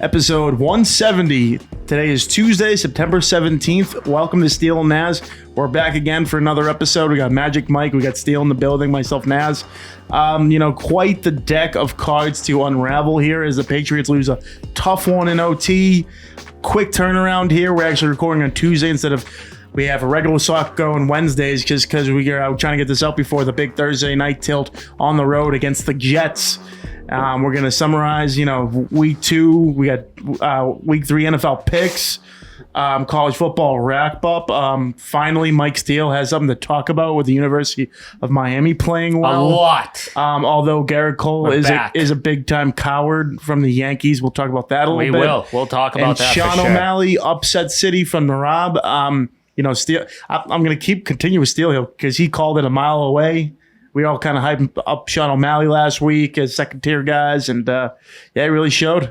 episode 170. Today is Tuesday, September 17th. Welcome to Steele Nazz. We're back again for another episode. We got Magic Mike, we got Steele in the building, myself, Nazz. Quite the deck of cards to unravel here as the Patriots lose a tough one in OT. Quick turnaround here. We're actually recording on Tuesday instead of we have a regular slot going Wednesdays just because we are trying to get this out before the big Thursday night tilt on the road against the Jets. We're going to summarize, week 2. We got week 3 NFL picks, college football wrap up. Finally, Mike Steele has something to talk about with the University of Miami playing well. A lot. Although Gerrit Cole is a big time coward from the Yankees. We'll talk about that a little bit. We will. We'll talk about that. Sean for sure. O'Malley upset City from Merab. Steele. I'm going to continue with Steele because he called it a mile away. We all kind of hyped up Sean O'Malley last week as second tier guys, and it really showed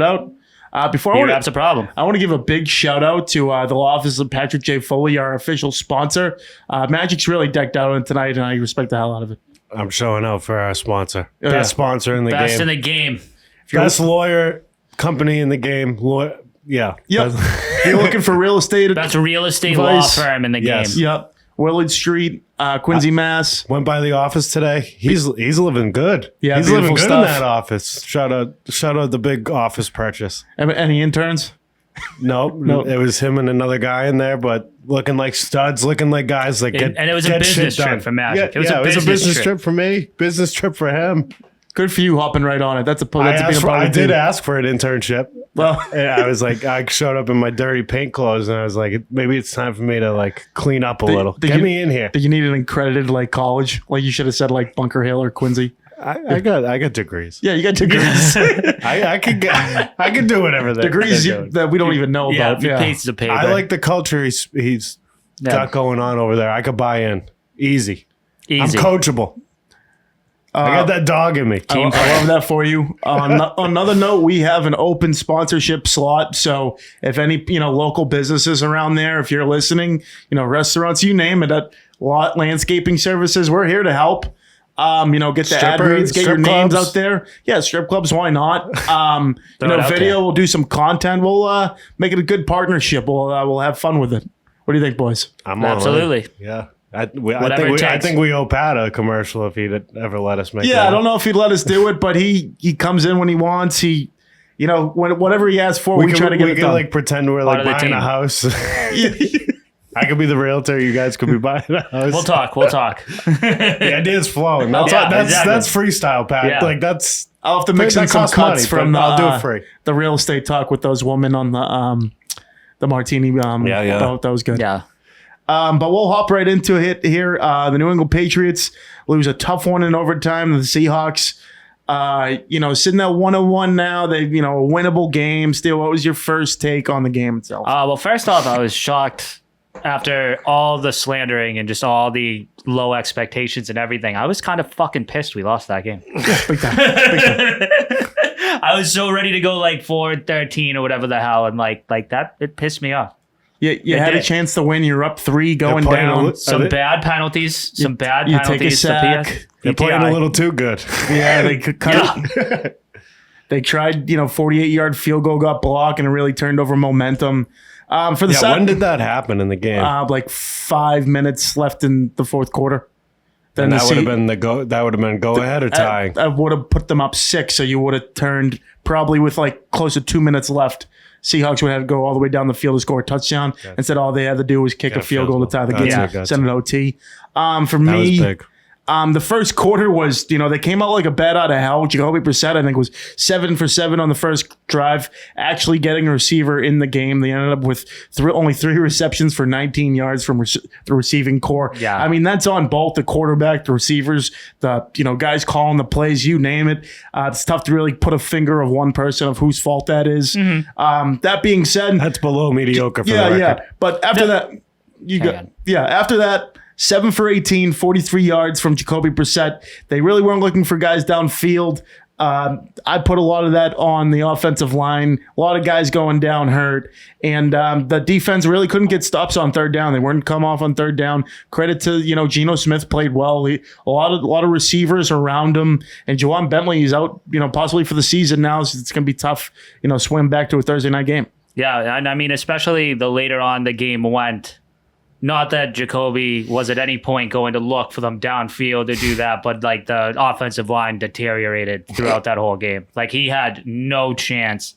out. That's a problem. I want to give a big shout out to the law office of Patrick J. Foley, our official sponsor. Magic's really decked out on tonight, and I respect the hell out of it. I'm showing out for our sponsor. Best sponsor in the game. Best in the game. Best lawyer company in the game. Yeah. Yep. If you're looking for real estate, Best real estate advice. law firm in the game. Yep. Willard Street, Quincy, Mass. Went by the office today. He's living good. Yeah, he's living good stuff. in that office. Shout out the big office purchase. Any interns? Nope. It was him and another guy in there, but looking like studs, looking like guys that get. And it was a business trip for Magic. It was a business trip for me. Business trip for him. Good for you hopping right on it. I did ask for an internship. Well, I was like, I showed up in my dirty paint clothes, and I was like, maybe it's time for me to clean up a little. Get me in here. Did you need an accredited college? You should have said Bunker Hill or Quincy. I got degrees. Yeah, you got degrees. I could do whatever degrees that we don't even know about. Yeah, pieces of paper. I like the culture he's got going on over there. I could buy in easy. I'm coachable. I got that dog in me. I love that for you. On another note, we have an open sponsorship slot. So if any local businesses around there, if you're listening, restaurants, you name it, at Lot Landscaping Services, we're here to help. Get the ad reads, get your names out there. Yeah, strip clubs, why not? Video, we'll do some content. We'll make it a good partnership. We'll have fun with it. What do you think, boys? I'm absolutely. Yeah. I think we owe Pat a commercial if he'd ever let us make it. Yeah, I don't know if he'd let us do it, but he comes in when he wants. Whatever he asks for, we try to get it done. We can pretend we're buying a house. I could be the realtor. You guys could be buying a house. We'll talk. The idea's flowing. That's freestyle, Pat. Yeah. I'll have to mix in some cuts from I'll do it free. The real estate talk with those women on the martini. That was good. Yeah. But we'll hop right into it here. The New England Patriots lose a tough one in overtime to the Seahawks. Sitting at 1-1 now. They, a winnable game. Steele, what was your first take on the game itself? Well, first off, I was shocked after all the slandering and just all the low expectations and everything. I was kind of fucking pissed we lost that game. Big time. I was so ready to go 4-13 or whatever the hell, and that it pissed me off. You had a chance to win. You're up 3 going down. Some bad penalties. You take a sack. They're playing a little too good. Yeah, they could cut it. They tried, 48-yard field goal got blocked, and it really turned over momentum. When did that happen in the game? 5 minutes left in the fourth quarter. Then that would have been That would have been go ahead or tying. I would have put them up 6, so you would have turned probably with close to 2 minutes left. Seahawks would have to go all the way down the field to score a touchdown. Okay. Instead, all they had to do was kick a field goal to tie the game. Send an OT. For me, was big. The first quarter was, they came out like a bat out of hell. Jacoby Brissett, I think, was 7 for 7 on the first drive, actually getting a receiver in the game. They ended up with only 3 receptions for 19 yards from the receiving core. Yeah. I mean, that's on both the quarterback, the receivers, the guys calling the plays, you name it. It's tough to really put a finger of one person of whose fault that is. Mm-hmm. That being said, that's below mediocre for the record. Yeah. But after after that, 7 for 18, 43 yards from Jacoby Brissett. They really weren't looking for guys downfield. I put a lot of that on the offensive line. A lot of guys going down hurt, and the defense really couldn't get stops on third down. They weren't come off on third down. Credit to Geno Smith played well. A lot of receivers around him, and Juwan Bentley is out possibly for the season now. So it's going to be tough swim back to a Thursday night game. Yeah, and I mean especially the later on the game went. Not that Jacoby was at any point going to look for them downfield to do that, but like the offensive line deteriorated throughout that whole game. Like he had no chance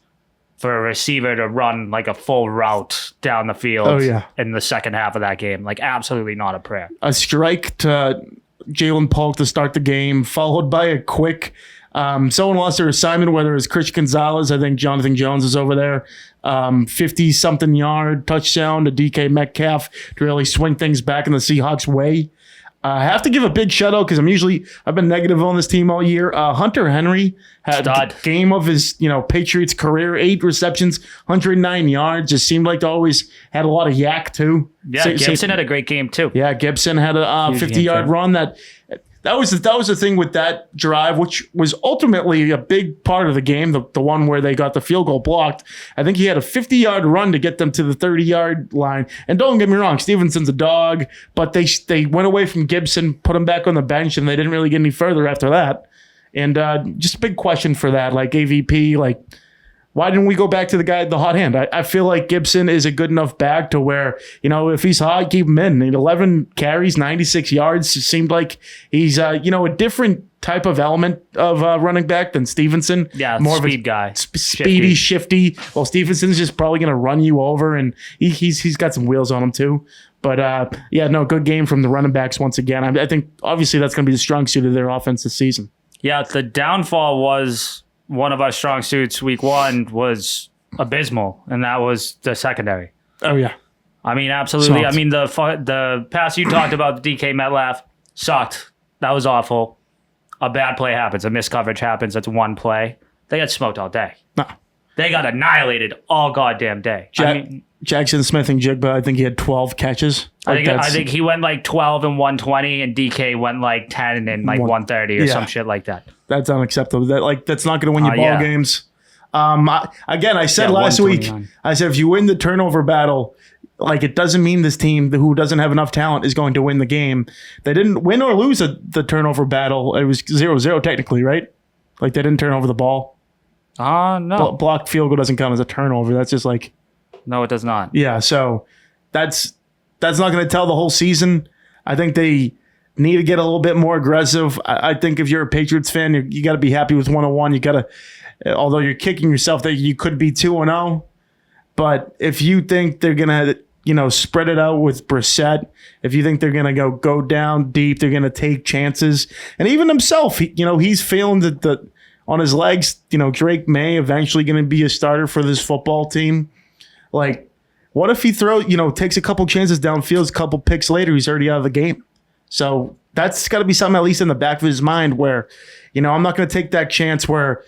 for a receiver to run like a full route down the field in the second half of that game. Like absolutely not a prayer. A strike to Jalen Polk to start the game, followed by a quick someone lost their assignment, whether it was Chris Gonzalez, I think Jonathan Jones is over there. 50-something yard touchdown to DK Metcalf to really swing things back in the Seahawks' way. I have to give a big shout out because I've been negative on this team all year. Hunter Henry had a game of his Patriots career, 8 receptions, 109 yards. Just seemed like they always had a lot of yak too. Yeah, Gibson had a great game too. Yeah, Gibson had a 50-yard run That was the thing with that drive, which was ultimately a big part of the game, the one where they got the field goal blocked. I think he had a 50-yard run to get them to the 30-yard line. And don't get me wrong, Stevenson's a dog, but they went away from Gibson, put him back on the bench, and they didn't really get any further after that. And just a big question for that, like AVP, why didn't we go back to the hot hand? I feel like Gibson is a good enough back to where, if he's hot, keep him in. 11 carries, 96 yards. It seemed like he's, a different type of element of running back than Stevenson. Yeah, more speed of a guy. Speedy, shifty. Well, Stevenson's just probably going to run you over, and he's got some wheels on him too. But, good game from the running backs once again. I think, obviously, that's going to be the strong suit of their offense this season. Yeah, the downfall was... one of our strong suits week 1 was abysmal, and that was the secondary. Oh, yeah. I mean, absolutely. I mean, the pass you talked about, the DK Metcalf, sucked. That was awful. A bad play happens. A missed coverage happens. That's one play. They got smoked all day. No. They got annihilated all goddamn day. Jackson Smith and Jigba, I think he had 12 catches. I think he went 12 and 120, and DK went 10 and 130 or some shit like that. That's unacceptable. That's not going to win you ball games. I said last week, I said if you win the turnover battle, it doesn't mean this team who doesn't have enough talent is going to win the game. They didn't win or lose the turnover battle. It was 0-0 technically, right? They didn't turn over the ball. No. Blocked field goal doesn't count as a turnover. That's just no, it does not. Yeah, so that's not going to tell the whole season. I think they need to get a little bit more aggressive. I think if you're a Patriots fan, you got to be happy with 101. You got to, although you're kicking yourself that you could be 2-0, but if you think they're going to, spread it out with Brissett, if you think they're going to go down deep, they're going to take chances, and even himself, he's feeling that on his legs. Drake May eventually going to be a starter for this football team. What if he takes a couple chances downfield, a couple picks later, he's already out of the game. So that's got to be something at least in the back of his mind where, I'm not going to take that chance where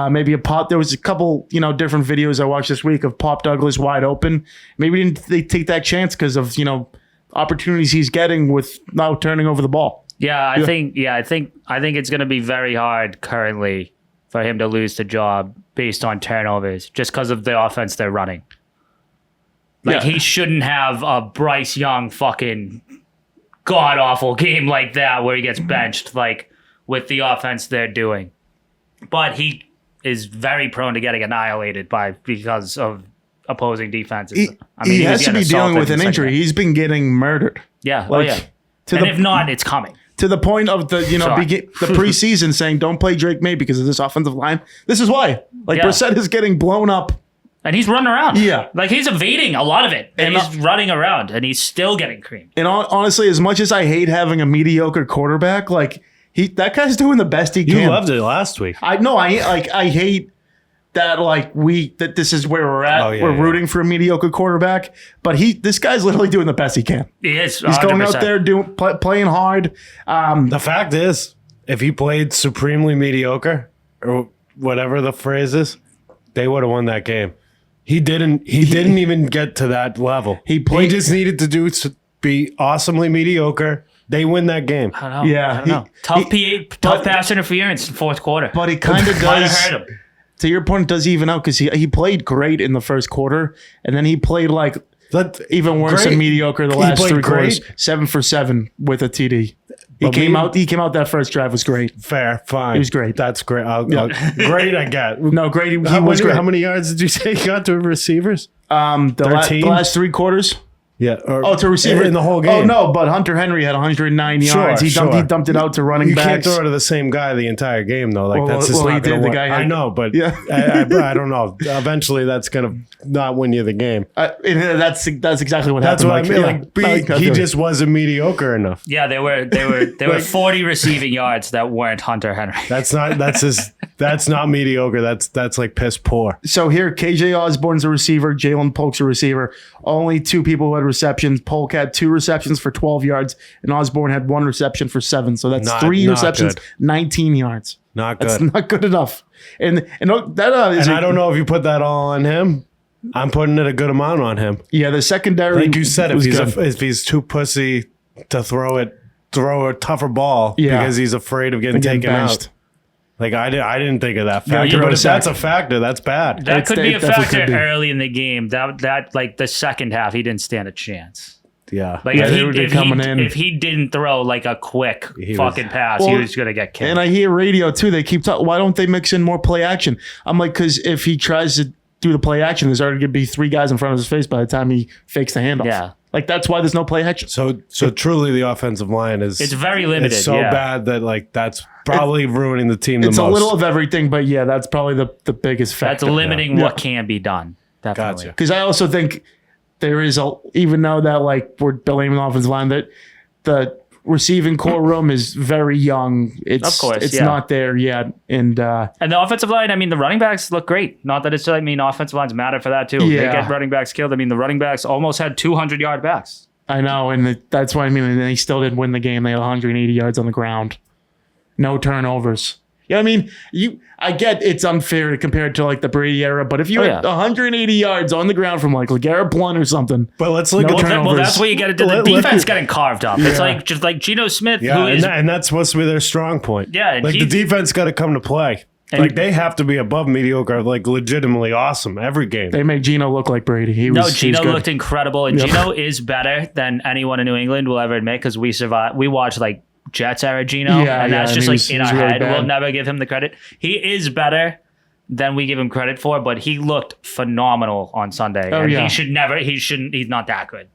maybe there was a couple, different videos I watched this week of Pop Douglas wide open. Maybe they take that chance because of, opportunities he's getting with now turning over the ball. I think it's going to be very hard currently for him to lose the job based on turnovers just because of the offense they're running. He shouldn't have a Bryce Young fucking god-awful game like that where he gets benched, with the offense they're doing. But he is very prone to getting annihilated because of opposing defenses. He has to be dealing with an injury. He's been getting murdered. Yeah, if not, it's coming. To the point of the preseason saying, don't play Drake May because of this offensive line. This is why. Brissett is getting blown up. And he's running around. Yeah. He's evading a lot of it. And he's running around. And he's still getting creamed. And honestly, as much as I hate having a mediocre quarterback, that guy's doing the best he can. You loved it last week. I hate that that this is where we're at. We're rooting for a mediocre quarterback. But this guy's literally doing the best he can. He is. 100%. He's going out there playing hard. The fact is, if he played supremely mediocre, or whatever the phrase is, they would have won that game. He didn't even get to that level. He just needed to be awesomely mediocre They win that game. I don't know. Yeah, I don't know. Tough pass interference in fourth quarter. But he kind of Might have does. hurt him. To your point, does even out because he played great in the first quarter, and then he played like even worse great. and mediocre the He last played 3 quarters. great. 7 for 7 with a TD. He But came we- out. He came out. That first drive was great. Fair, fine. He was great. That's great. Great, I get. No, great. He How was great. How many yards did you say he got to receivers? The 13? last 3 quarters. Yeah. To receiver in the whole game. Oh no, but Hunter Henry had 109 yards. He dumped it out to running You backs. can't throw to the same guy the entire game though. Like that's just well, he not going did. to The work. guy had- I know, but Yeah. I don't know. Eventually, that's going to not win you the game. That's exactly what That's happened. what I mean. Yeah. He just wasn't mediocre enough. Yeah, there were 40 receiving yards that weren't Hunter Henry. That's not mediocre. That's like piss poor. So here, KJ Osborne's a receiver. Jalen Polk's a receiver. Only 2 people who had receptions. Polk had 2 receptions for 12 yards, and Osborne had 1 reception for 7. So that's Not 3 receptions, good. 19 yards. Not That's good. not good enough. And that is And I don't know if you put that all on him. I'm putting it a good amount on him. Yeah, the secondary. Like you said, was if good. he's too pussy to throw a tougher ball Yeah. because he's afraid of getting Getting taken benched. out. Like I didn't think of that factor, you but go if to that's sack. a factor, that's bad. That It's- could be it a definitely factor could be. early in the game. That like the second half, he didn't stand a chance. Yeah. Like Yeah, they were coming in. if he didn't throw like a quick He was- fucking pass, he Well, was gonna get killed. And I hear radio too. They keep talking. Why don't they mix in more play action? I'm like, because if he tries to do the play action, there's already going to be 3 guys in front of his face by the time he fakes the handoff. Yeah. Like that's why there's no play action. So truly, the offensive line is It's very limited, It's so yeah. bad that like that's probably ruining the team the It's most. a little of everything, but yeah, that's probably the biggest That's factor. limiting Yeah. what can be done. Definitely. Gotcha. Because I also think there is even though that like we're blaming the offensive line, that the receiving core room is very young. It's Of course, it's yeah. not there yet, and And the offensive line, I mean, the running backs look great. Not that it's, I mean, offensive lines matter for that too. They Yeah. get running backs killed. I mean, the running backs almost had 200-yard backs. I know, and that's why I mean. And they still didn't win the game. They had 180 yards on the ground, no turnovers. Yeah, I mean, I get it's unfair to compare it to like the Brady era, but if you had 180 yards on the ground from like LeGarrette Blount or something, But let's look No at turnovers. Well, that's where you get it. The Let- defense let- getting carved up. It's Yeah. like just like Geno Smith, Yeah, who is and that's supposed to be their strong point. Yeah, and like the he's- defense got to come to play. And- Like they have to be above mediocre, like legitimately awesome every game. they made Geno look like Brady. He no. was Geno good. looked incredible, and Yep. Geno is better than anyone in New England will ever admit because we survived. We watched like Jets era Geno, Yeah, and that's yeah, just and like he in was our really head. bad. We'll never give him the credit. He is better than we give him credit for, but he looked phenomenal on Sunday. Oh, and yeah. he should never. He shouldn't. He's not that good.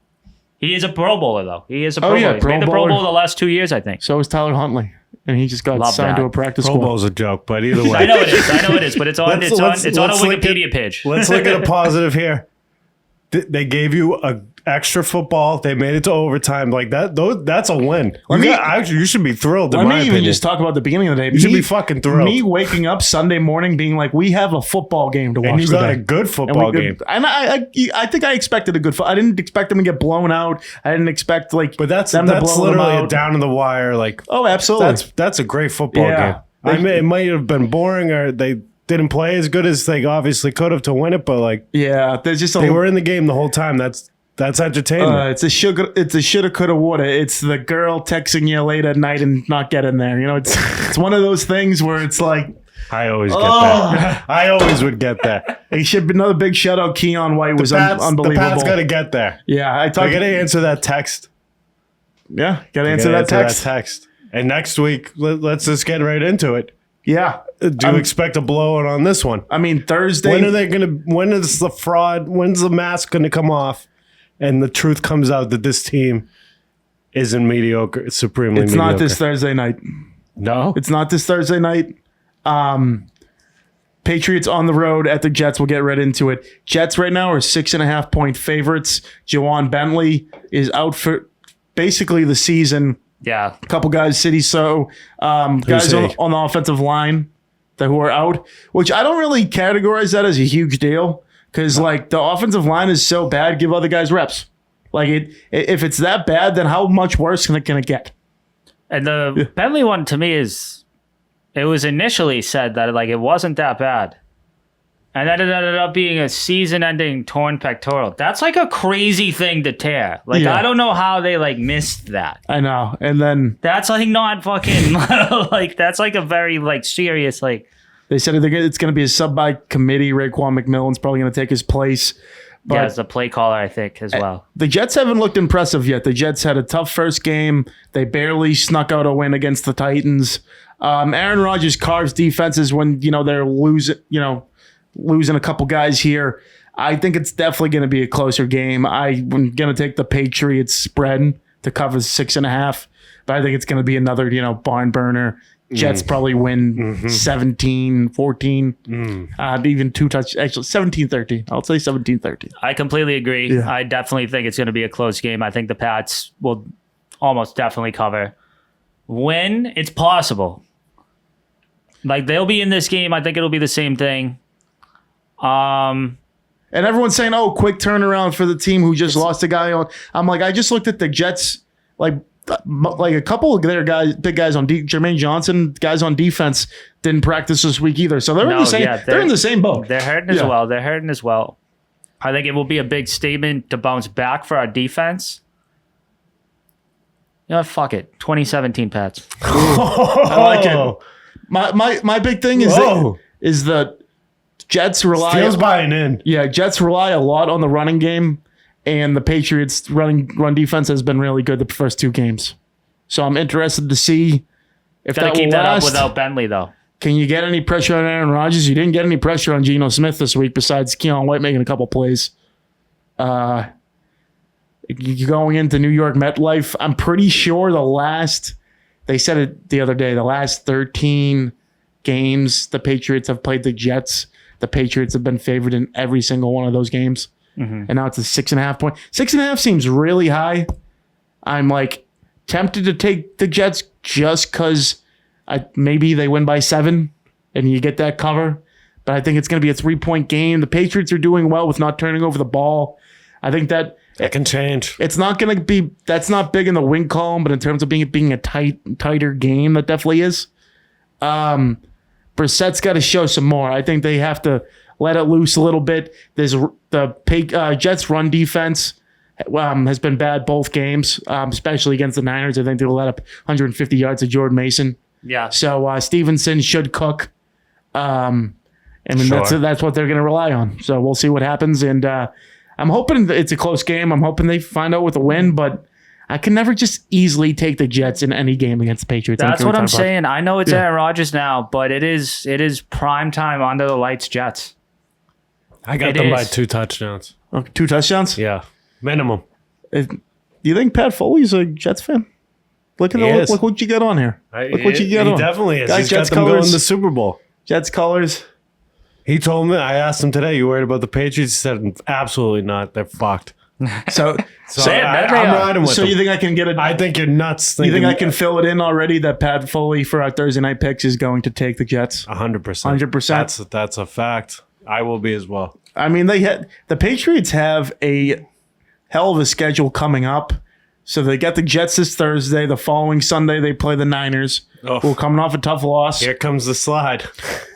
He is a Pro Bowler though. He is a Pro yeah, Bowler. He's Pro made the Pro Bowler. Bowl the last 2 years, I think. So was Tyler Huntley, and he just got Love signed that. to a practice Pro squad. Bowl's a joke, but either way, I know it is. I know it is. But it's on. Let's- It's on. let's- It's on a let's look at- Wikipedia page. Let's look at a positive here. They gave you a extra football. They made it to overtime. Like that. That's a win. You should be thrilled. In Let my me even opinion. just talk about the beginning of the day. You should be fucking thrilled. Me waking up Sunday morning being like, we have a football game to watch and you got today. a good football game. And I think I expected a good. I didn't expect them to get blown out. I didn't expect like, But that's them to blow them literally a out. down to the wire. Like Oh, absolutely. that's a great football Yeah. game. I mean, it might have been boring, or they didn't play as good as they obviously could have to win it. But like Yeah, there's just a. they were in the game the whole time. That's entertainment. It's a sugar. It's a shoulda, coulda, woulda. It's the girl texting you late at night and not getting there. You know, it's one of those things where it's like, I always get that. I always would get that. it should be another big shout out. Keon White was The unbelievable. Pats got to get there. Yeah, I They talked. got to answer that text. Yeah, got to They answer gotta that text. And next week, let's just get right into it. Yeah. Do you expect a blowout on this one? I mean, Thursday. When are they gonna? When is the fraud? When's the mask gonna come off, and the truth comes out that this team isn't mediocre? It's supremely It's mediocre. not this Thursday night. No. It's not this Thursday night. Patriots on the road at the Jets. We'll get right into it. Jets right now are 6.5 point favorites. Jawan Bentley is out for basically the season. Yeah. A couple guys, City So, guys he? on the offensive line who are out, which I don't really categorize that as a huge deal because like the offensive line is so bad. Give other guys reps. Like if it's that bad, then how much worse can it get? And the Bentley one to me is, it was initially said that like it wasn't that bad. And then it ended up being a season-ending torn pectoral. That's like a crazy thing to tear. Like, I don't know how they, like, missed that. I know. And then... That's, like, not fucking... like, that's, like, a very, like, serious, like... They said it's going to be a sub by committee. Raekwon McMillan's probably going to take his place. But as a play caller, I think, as well. The Jets haven't looked impressive yet. The Jets had a tough first game. They barely snuck out a win against the Titans. Aaron Rodgers carves defenses when, they're losing a couple guys here. I think it's definitely going to be a closer game. I'm going to take the Patriots spread to cover 6.5, but I think it's going to be another, barn burner. Jets probably win 17, 14, even two touch. Actually, 17-13. I'll say 17-13. I completely agree. Yeah. I definitely think it's going to be a close game. I think the Pats will almost definitely cover. When it's possible. Like, they'll be in this game. I think it'll be the same thing. And everyone's saying, "Oh, quick turnaround for the team who just lost a guy on." I'm like, I just looked at the Jets, like a couple of their guys, big guys on Jermaine Johnson, guys on defense didn't practice this week either. So they're in the same. They're in the same boat. They're hurting as well. They're hurting as well. I think it will be a big statement to bounce back for our defense. Fuck it. 2017 Pats. I like it. My big thing is that Jets rely. Steele's buying in. Yeah, Jets rely a lot on the running game, and the Patriots' run defense has been really good the first two games. So I'm interested to see if that will keep that last. Up without Bentley, though. Can you get any pressure on Aaron Rodgers? You didn't get any pressure on Geno Smith this week besides Keon White making a couple plays. You're going into New York MetLife. I'm pretty sure they said it the other day, the last 13 games the Patriots have played the Jets, the Patriots have been favored in every single one of those games. Mm-hmm. And now it's a 6.5 point. 6.5 seems really high. I'm like tempted to take the Jets just because maybe they win by 7 and you get that cover. But I think it's going to be a 3-point game. The Patriots are doing well with not turning over the ball. I think that it can change. It's not going to be, that's not big in the win column, but in terms of being a tighter game, that definitely is. Brissett's got to show some more. I think they have to let it loose a little bit. There's the Jets' run defense has been bad both games, especially against the Niners. I think they'll let up 150 yards to Jordan Mason. Yeah. So Stevenson should cook. That's what they're going to rely on. So we'll see what happens. And I'm hoping it's a close game. I'm hoping they find out with a win, but I can never just easily take the Jets in any game against the Patriots. That's what I'm saying. I know it's Aaron Rodgers now, but it is prime time under the lights Jets. I got them by 2 touchdowns. Okay, 2 touchdowns? Yeah, minimum. Do you think Pat Foley's a Jets fan? Look what you got on here. Look what you got on. He definitely is. He's Jets got them colors. going to the Super Bowl. Jets colors. He told me, I asked him today, you worried about the Patriots? He said, absolutely not. They're fucked. So I'm riding with them. So you think I can get it? I think you're nuts. You think I can fill it in already that Pat Foley for our Thursday night picks is going to take the Jets? 100%. 100%. That's a fact. I will be as well. I mean, the Patriots have a hell of a schedule coming up. So they get the Jets this Thursday. The following Sunday, they play the Niners, who are coming off a tough loss. Here comes the slide.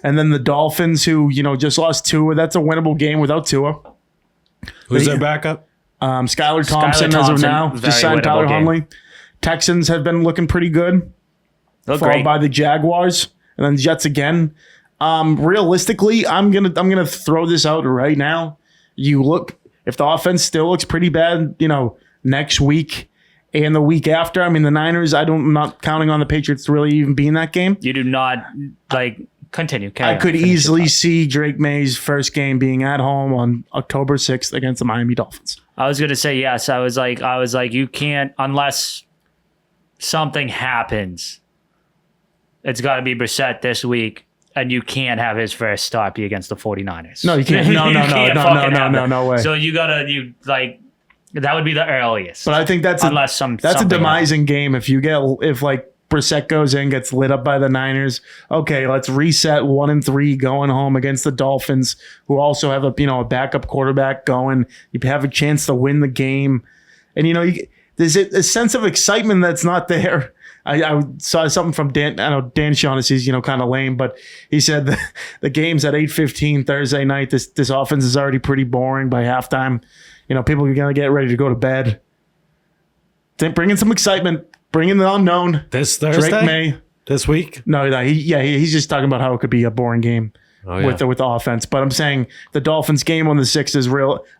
And then the Dolphins, who just lost Tua. That's a winnable game without Tua. Who's their backup? Skylar Thompson, as of now. Just signed Tyler Huntley. Texans have been looking pretty good. Followed by the Jaguars. And then the Jets again. Realistically, I'm gonna throw this out right now. You look, if the offense still looks pretty bad, next week and the week after. I mean, the Niners, I'm not counting on the Patriots to really even be in that game. You do not continue. I could easily see Drake May's first game being at home on October 6th against the Miami Dolphins. I was gonna say yes. I was like, you can't unless something happens. It's got to be Brissett this week. And you can't have his first start be against the 49ers. No, you can't. No way. So that would be the earliest. But I think that's a demising game if Brissett goes in, gets lit up by the Niners. Okay, let's reset 1-3 going home against the Dolphins, who also have a backup quarterback going. You have a chance to win the game. And there's a sense of excitement that's not there. I saw something from Dan. I know Dan Shaughnessy's, kind of lame, but he said the game's at 8:15 Thursday night. This offense is already pretty boring by halftime. People are gonna get ready to go to bed. Bring in some excitement. Bring in the unknown. This Thursday, Drake May. This week? No, he's just talking about how it could be a boring game with the offense. But I'm saying the Dolphins game on the 6th is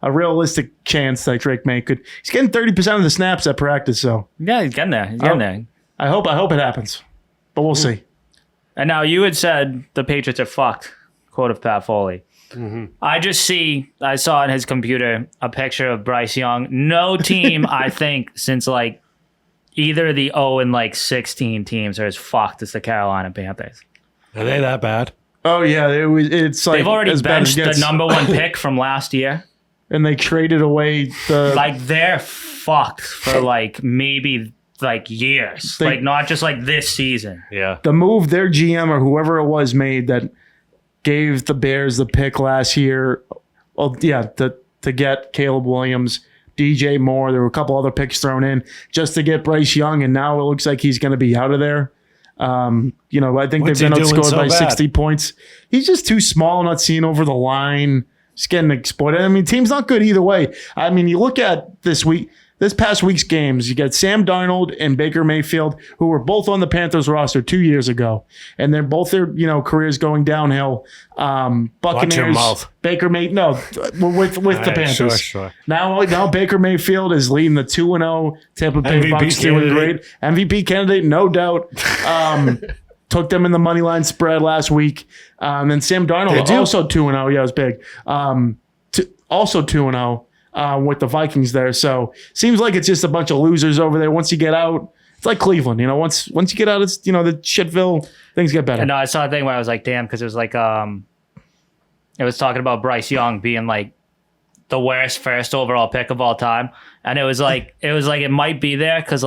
a realistic chance that Drake May could. He's getting 30% of the snaps at practice, so yeah, he's getting there. He's getting there. I hope it happens, but we'll see. And now you had said the Patriots are fucked, quote of Pat Foley. Mm-hmm. I saw in his computer a picture of Bryce Young. No team, I think, since either the 0-16 teams are as fucked as the Carolina Panthers. Are they that bad? Oh yeah, it's like they've already benched the number 1 pick from last year, and they traded away the they're fucked for maybe years, not just this season. Yeah, the move their GM or whoever it was made that gave the Bears the pick last year. Well, yeah, to get Caleb Williams, DJ Moore. There were a couple other picks thrown in just to get Bryce Young, and now it looks like he's going to be out of there. I think they've been outscored by 60 points. He's just too small, not seeing over the line, just getting exploited. I mean, team's not good either way. I mean, you look at this past week's games, you got Sam Darnold and Baker Mayfield, who were both on the Panthers roster 2 years ago, and they're both their careers going downhill. Buccaneers, watch your mouth. Baker May, no, with the Panthers. Sure. Now Baker Mayfield is leading the 2-0 Tampa Bay Bucks, doing great. MVP candidate, no doubt. Took them in the money line spread last week. And Sam Darnold also 2-0. Yeah, it was big. Also 2-0. With the Vikings there. So seems like it's just a bunch of losers over there. Once you get out, it's like Cleveland. Once you get out, it's the shitville, things get better. And I saw a thing where I was like, damn, because it was it was talking about Bryce Young being the worst first overall pick of all time. And it was like it might be there because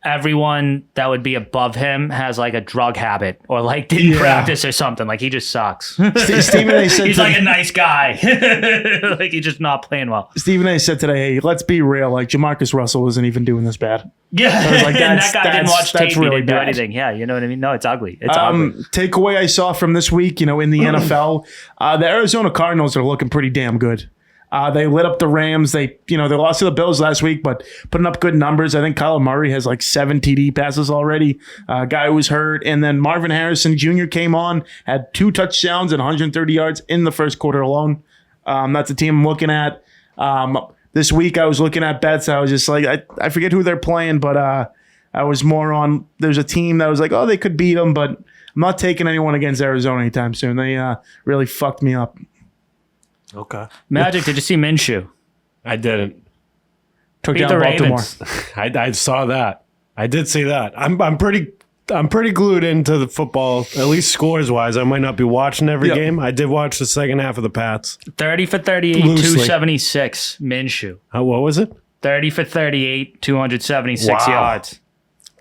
everyone that would be above him has a drug habit or didn't practice or something. He just sucks. Stephen A. said he's a nice guy. He's just not playing well. Stephen A. said today, hey, let's be real. Jamarcus Russell isn't even doing this bad. Yeah. And that guy didn't watch tape. He really didn't do bad. anything. Yeah, you know what I mean? No, it's ugly. It's ugly. Takeaway I saw from this week, in the NFL, the Arizona Cardinals are looking pretty damn good. They lit up the Rams. They lost to the Bills last week, but putting up good numbers. I think Kyler Murray has 7 TD passes already. Guy who was hurt. And then Marvin Harrison Jr. came on, had 2 touchdowns and 130 yards in the first quarter alone. That's a team I'm looking at. This week I was looking at bets. I was just I forget who they're playing, but I was more on, there's a team that was oh, they could beat them, but I'm not taking anyone against Arizona anytime soon. They really fucked me up. Okay. Magic, did you see Minshew? I didn't. Took Beat down the Baltimore. Ravens. I saw that. I did see that. I'm pretty glued into the football, at least scores wise. I might not be watching every game. I did watch the second half of the Pats. 30 for 38, Loosely. 276. Minshew. What was it? 30 for 38, 276 yards.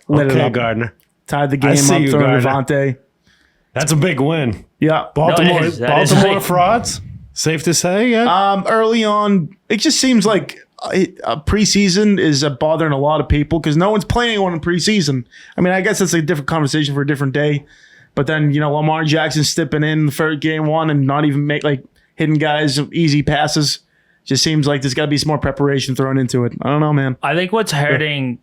Lit it Okay, up. Gardner. Tied the game up, see you, throwing Gardner. Devontae. That's a big win. Yeah. Baltimore, is. That is Baltimore like- frauds. Safe to say, yeah. Early on, it just seems like preseason is bothering a lot of people because no one's playing anyone in preseason. I mean, I guess that's a different conversation for a different day. But then, Lamar Jackson stepping in for game 1 and not even make hitting guys easy passes. Just seems like there's got to be some more preparation thrown into it. I don't know, man. I think what's hurting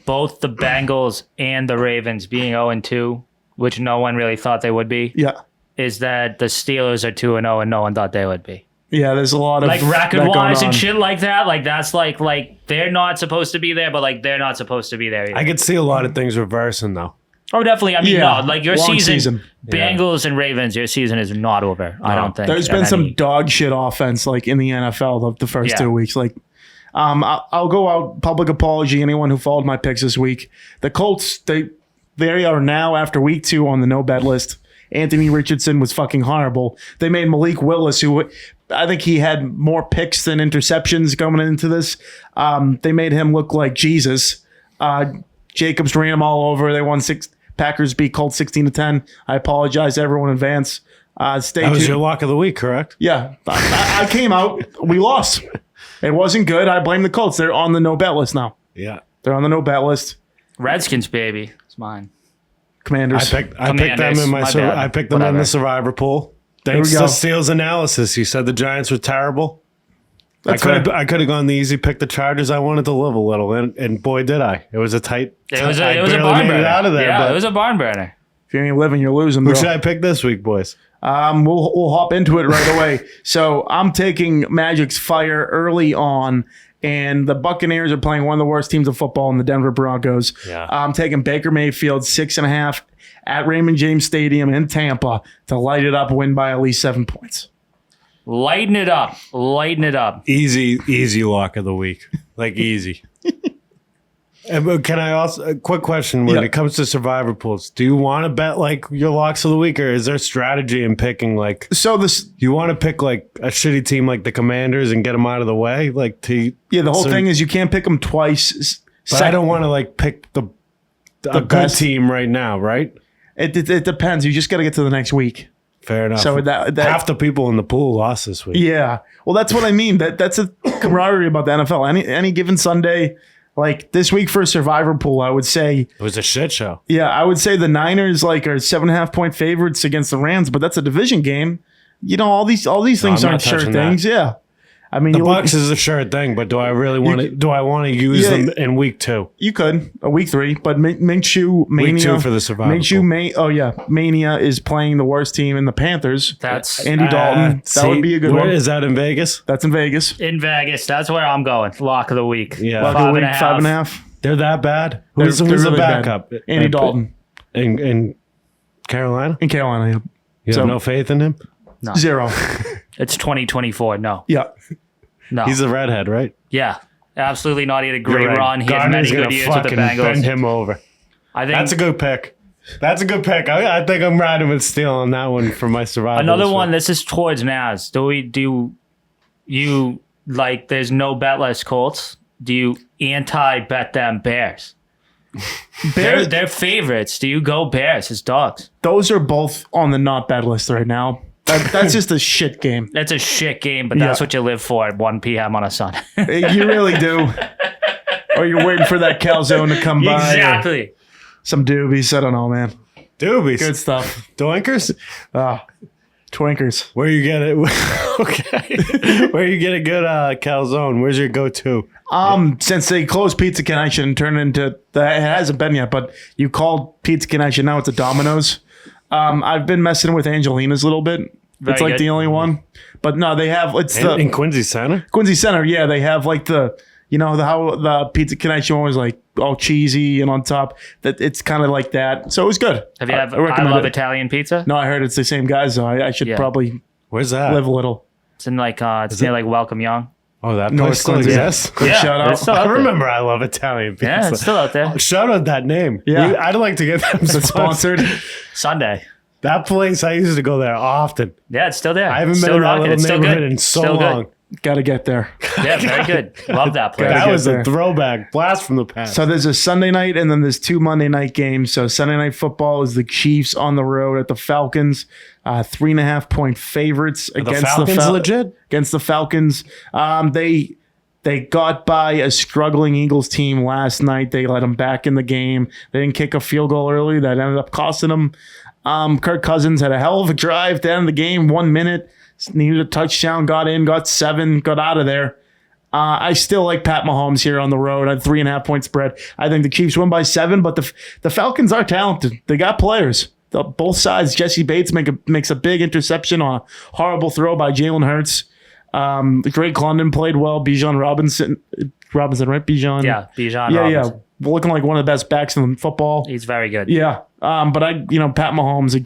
both the Bengals and the Ravens being 0-2, which no one really thought they would be, Yeah. is that the Steelers are 2-0 and no one thought they would be. Yeah, there's a lot of record-wise and shit like that. That's they're not supposed to be there, but they're not supposed to be there either. I could see a lot of things reversing though. Oh, definitely. I mean, Yeah. no, your Long season, season. Bengals and Ravens, your season is not over. I don't think. There's been some dog shit offense in the NFL the first 2 weeks. I'll go out, public apology, anyone who followed my picks this week. The Colts, they are now after week 2 on the no bet list. Anthony Richardson was fucking horrible. They made Malik Willis, who I think he had more picks than interceptions coming into this. They made him look like Jesus. Jacobs ran him all over. They won 6. Packers beat Colts 16-10. I apologize to everyone in advance. Stay That was tuned. your lock of the week, correct? Yeah, I came out. We lost. It wasn't good. I blame the Colts. They're on the no bet list now. Yeah. They're on the no bet list. Redskins, baby. It's mine. Commanders. I picked them in my bad. I picked them in Whatever. the survivor pool. we Thanks go. to Steele's analysis. You said the Giants were terrible. That's I could fair. have gone the easy pick the Chargers. I wanted to live a little, and boy did I. It was a tight. It was a I barn barely made burner. it out of there. Yeah, but it was a barn burner. If you ain't living, you're losing, who bro. should I pick this week, boys? We'll hop into it right away. So I'm taking Magic's fire early on, and the Buccaneers are playing one of the worst teams of football in the Denver Broncos. Yeah. I'm taking Baker Mayfield 6.5 at Raymond James Stadium in Tampa to light it up, win by at least 7 points. Lighten it up. Lighten it up. Easy lock of the week, like easy. And can I also a quick question when Yeah. it comes to survivor pools? Do you want to bet like your locks of the week, or is there strategy in picking like? So this, You want to pick like a shitty team like the Commanders and get them out of the way, like to. the whole so- thing is you can't pick them twice. But I don't want to like pick a good best. team right now, right? It depends. You just got to get to the next week. Fair enough. So that half the people in the pool lost this week. Yeah. Well, that's what I mean. That's a camaraderie about the NFL. Any given Sunday, like this week for a survivor pool, I would say, It was a shit show. yeah, I would say the Niners like are 7.5 point favorites against the Rams, but that's a division game. You know, all these things I'm aren't not sure touching things. Yeah. I mean, The you Bucks is a sure thing, but do I really want to? Do I want to use Yeah. them in week 2? you could a week 3, but Minshew Mania Week 2 for the survivor pool. Mania is playing the worst team in the Panthers. That's Andy Dalton. That would be a good where, one. Is that in Vegas? That's in Vegas. in Vegas. That's where I'm going. Lock of the week. Yeah. Lock of the 5.5. week, 5.5. They're that bad. They're- Who's they're the really bad. backup? Andy Dalton in Carolina. in Carolina. Yeah. You So- have no faith in him. No. 0. It's 2024. No. Yeah. No. He's a redhead, right? Yeah. Absolutely not. He had a great You're right. run. He had Gardner's many good gonna years with the fucking Bengals. bend him over. I think That's a good pick. That's a good pick. I think I'm riding with Steele on that one for my survival. another this one. week. This is towards Nazz. Do you like? There's no betless Colts. Do you anti-bet them Bears? Bears, They're favorites. Do you go Bears as dogs? those are both on the not bad list right now. That's just a shit game. That's a shit game, but that's Yeah. what you live for at 1 p.m. on a Sunday. You really do. Or you're waiting for that calzone to come by. or Exactly. Some doobies. I don't know, man. Doobies. Good stuff. Doinkers? Twinkers. Where you get it? Okay. Where you get a good calzone? Where's your go-to? Since they closed Pizza Connection and turned into that, it hasn't been yet, but you called Pizza Connection, now it's a Domino's. I've been messing with Angelina's a little bit. Very It's like good. the only one. But no, they have it's the In Quincy Center? Quincy Center, yeah, they have like the how the Pizza Connection one was like all cheesy and on top. That it's kind of like that. So it was good. Have you ever? I recommend love it. Italian pizza. No, I heard it's the same guys though. I should Yeah. probably Where's that? live a little. It's in like it's near like Welcome Young. Oh, that North place still Quincy. exists? Quick shout out. it's still I out there. remember I love Italian pizza. Yeah, it's still out there. Shout out that name. Yeah. I'd like to get them It's sponsored. sponsored. Sunday. That place, I used to go there often. Yeah, it's still there. I haven't been still in that rocking. little It's still neighborhood good. in so Still good. long. Got to get there. Yeah, very good. Love that place. Gotta That get was there. a throwback. Blast from the past. So there's a Sunday night and then there's 2 Monday night games. So Sunday night football is the Chiefs on the road at the Falcons, 3.5 point favorites against Falcons legit? Against the Falcons. They got by a struggling Eagles team last night. They let them back in the game. They didn't kick a field goal early. That ended up costing them. Kirk Cousins had a hell of a drive to end the game. 1 minute. Needed a touchdown. Got in. Got 7. Got out of there. I still like Pat Mahomes here on the road at 3.5 point spread. I think the Chiefs win by 7, but the Falcons are talented. They got players. Both sides. Jesse Bates makes a big interception on a horrible throw by Jalen Hurts. Drake London played well. Bijan Robinson, right? Bijan. Yeah, Bijan Yeah, Robinson. yeah. Looking like one of the best backs in football. He's very good. Yeah. But Pat Mahomes,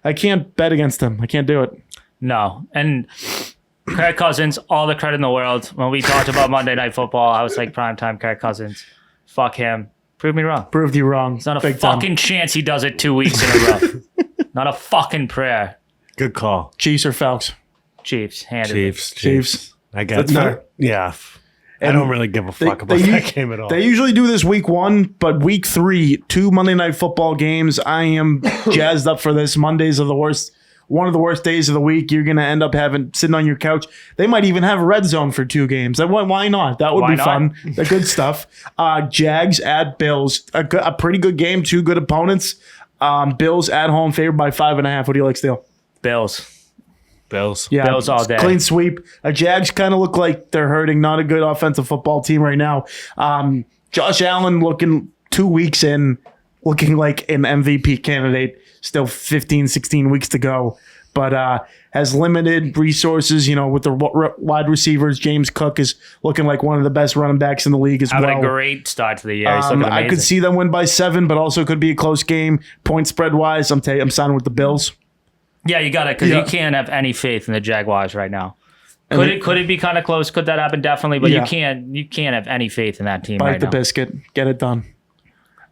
I can't bet against him. I can't do it. No. And Kirk Cousins, all the credit in the world. When we talked about Monday Night Football, I was like, primetime Kirk Cousins. Fuck him. Prove me wrong. Proved you wrong. It's not a Big fucking time. chance he does it 2 weeks in a row. Not a fucking prayer. Good call. Chiefs or Falcons? Chiefs. Handed Chiefs. I guess. That's fair. Yeah. I don't really give a fuck about They- that game at all. They usually do this week 1, but week 3, 2 Monday Night Football games. I am jazzed up for this. Mondays are the worst one of the worst days of the week. You're going to end up sitting on your couch. They might even have a red zone for 2 games. Why not? That would be fun. The good stuff. Jags at Bills. A pretty good game. 2 good opponents. Bills at home favored by 5.5. What do you like, Steele? Bills. Yeah, Bills all day. Clean sweep. Jags kind of look like they're hurting. Not a good offensive football team right now. Josh Allen looking 2 weeks in, looking like an MVP candidate. Still 15, 16 weeks to go. But has limited resources, with the wide receivers. James Cook is looking like one of the best running backs in the league as well. Having a great start to the year. He's looking amazing. I could see them win by 7, but also could be a close game. Point spread wise, I'm signing with the Bills. Yeah, you got it, because you can't have any faith in the Jaguars right now. Could it be kind of close? Could that happen? Definitely, but you can't have any faith in that team right now. Bite the biscuit, get it done.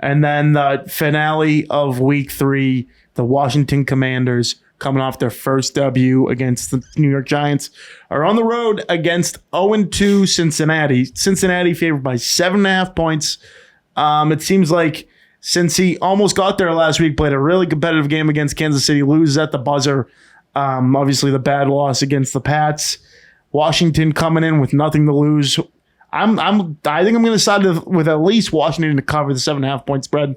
And then the finale of Week 3, the Washington Commanders, coming off their first W against the New York Giants, are on the road against 0-2 Cincinnati. Cincinnati favored by 7.5 points. It seems like since he almost got there last week, played a really competitive game against Kansas City, loses at the buzzer. Obviously, the bad loss against the Pats. Washington coming in with nothing to lose. I think I'm going to side with at least Washington to cover the 7.5 point spread.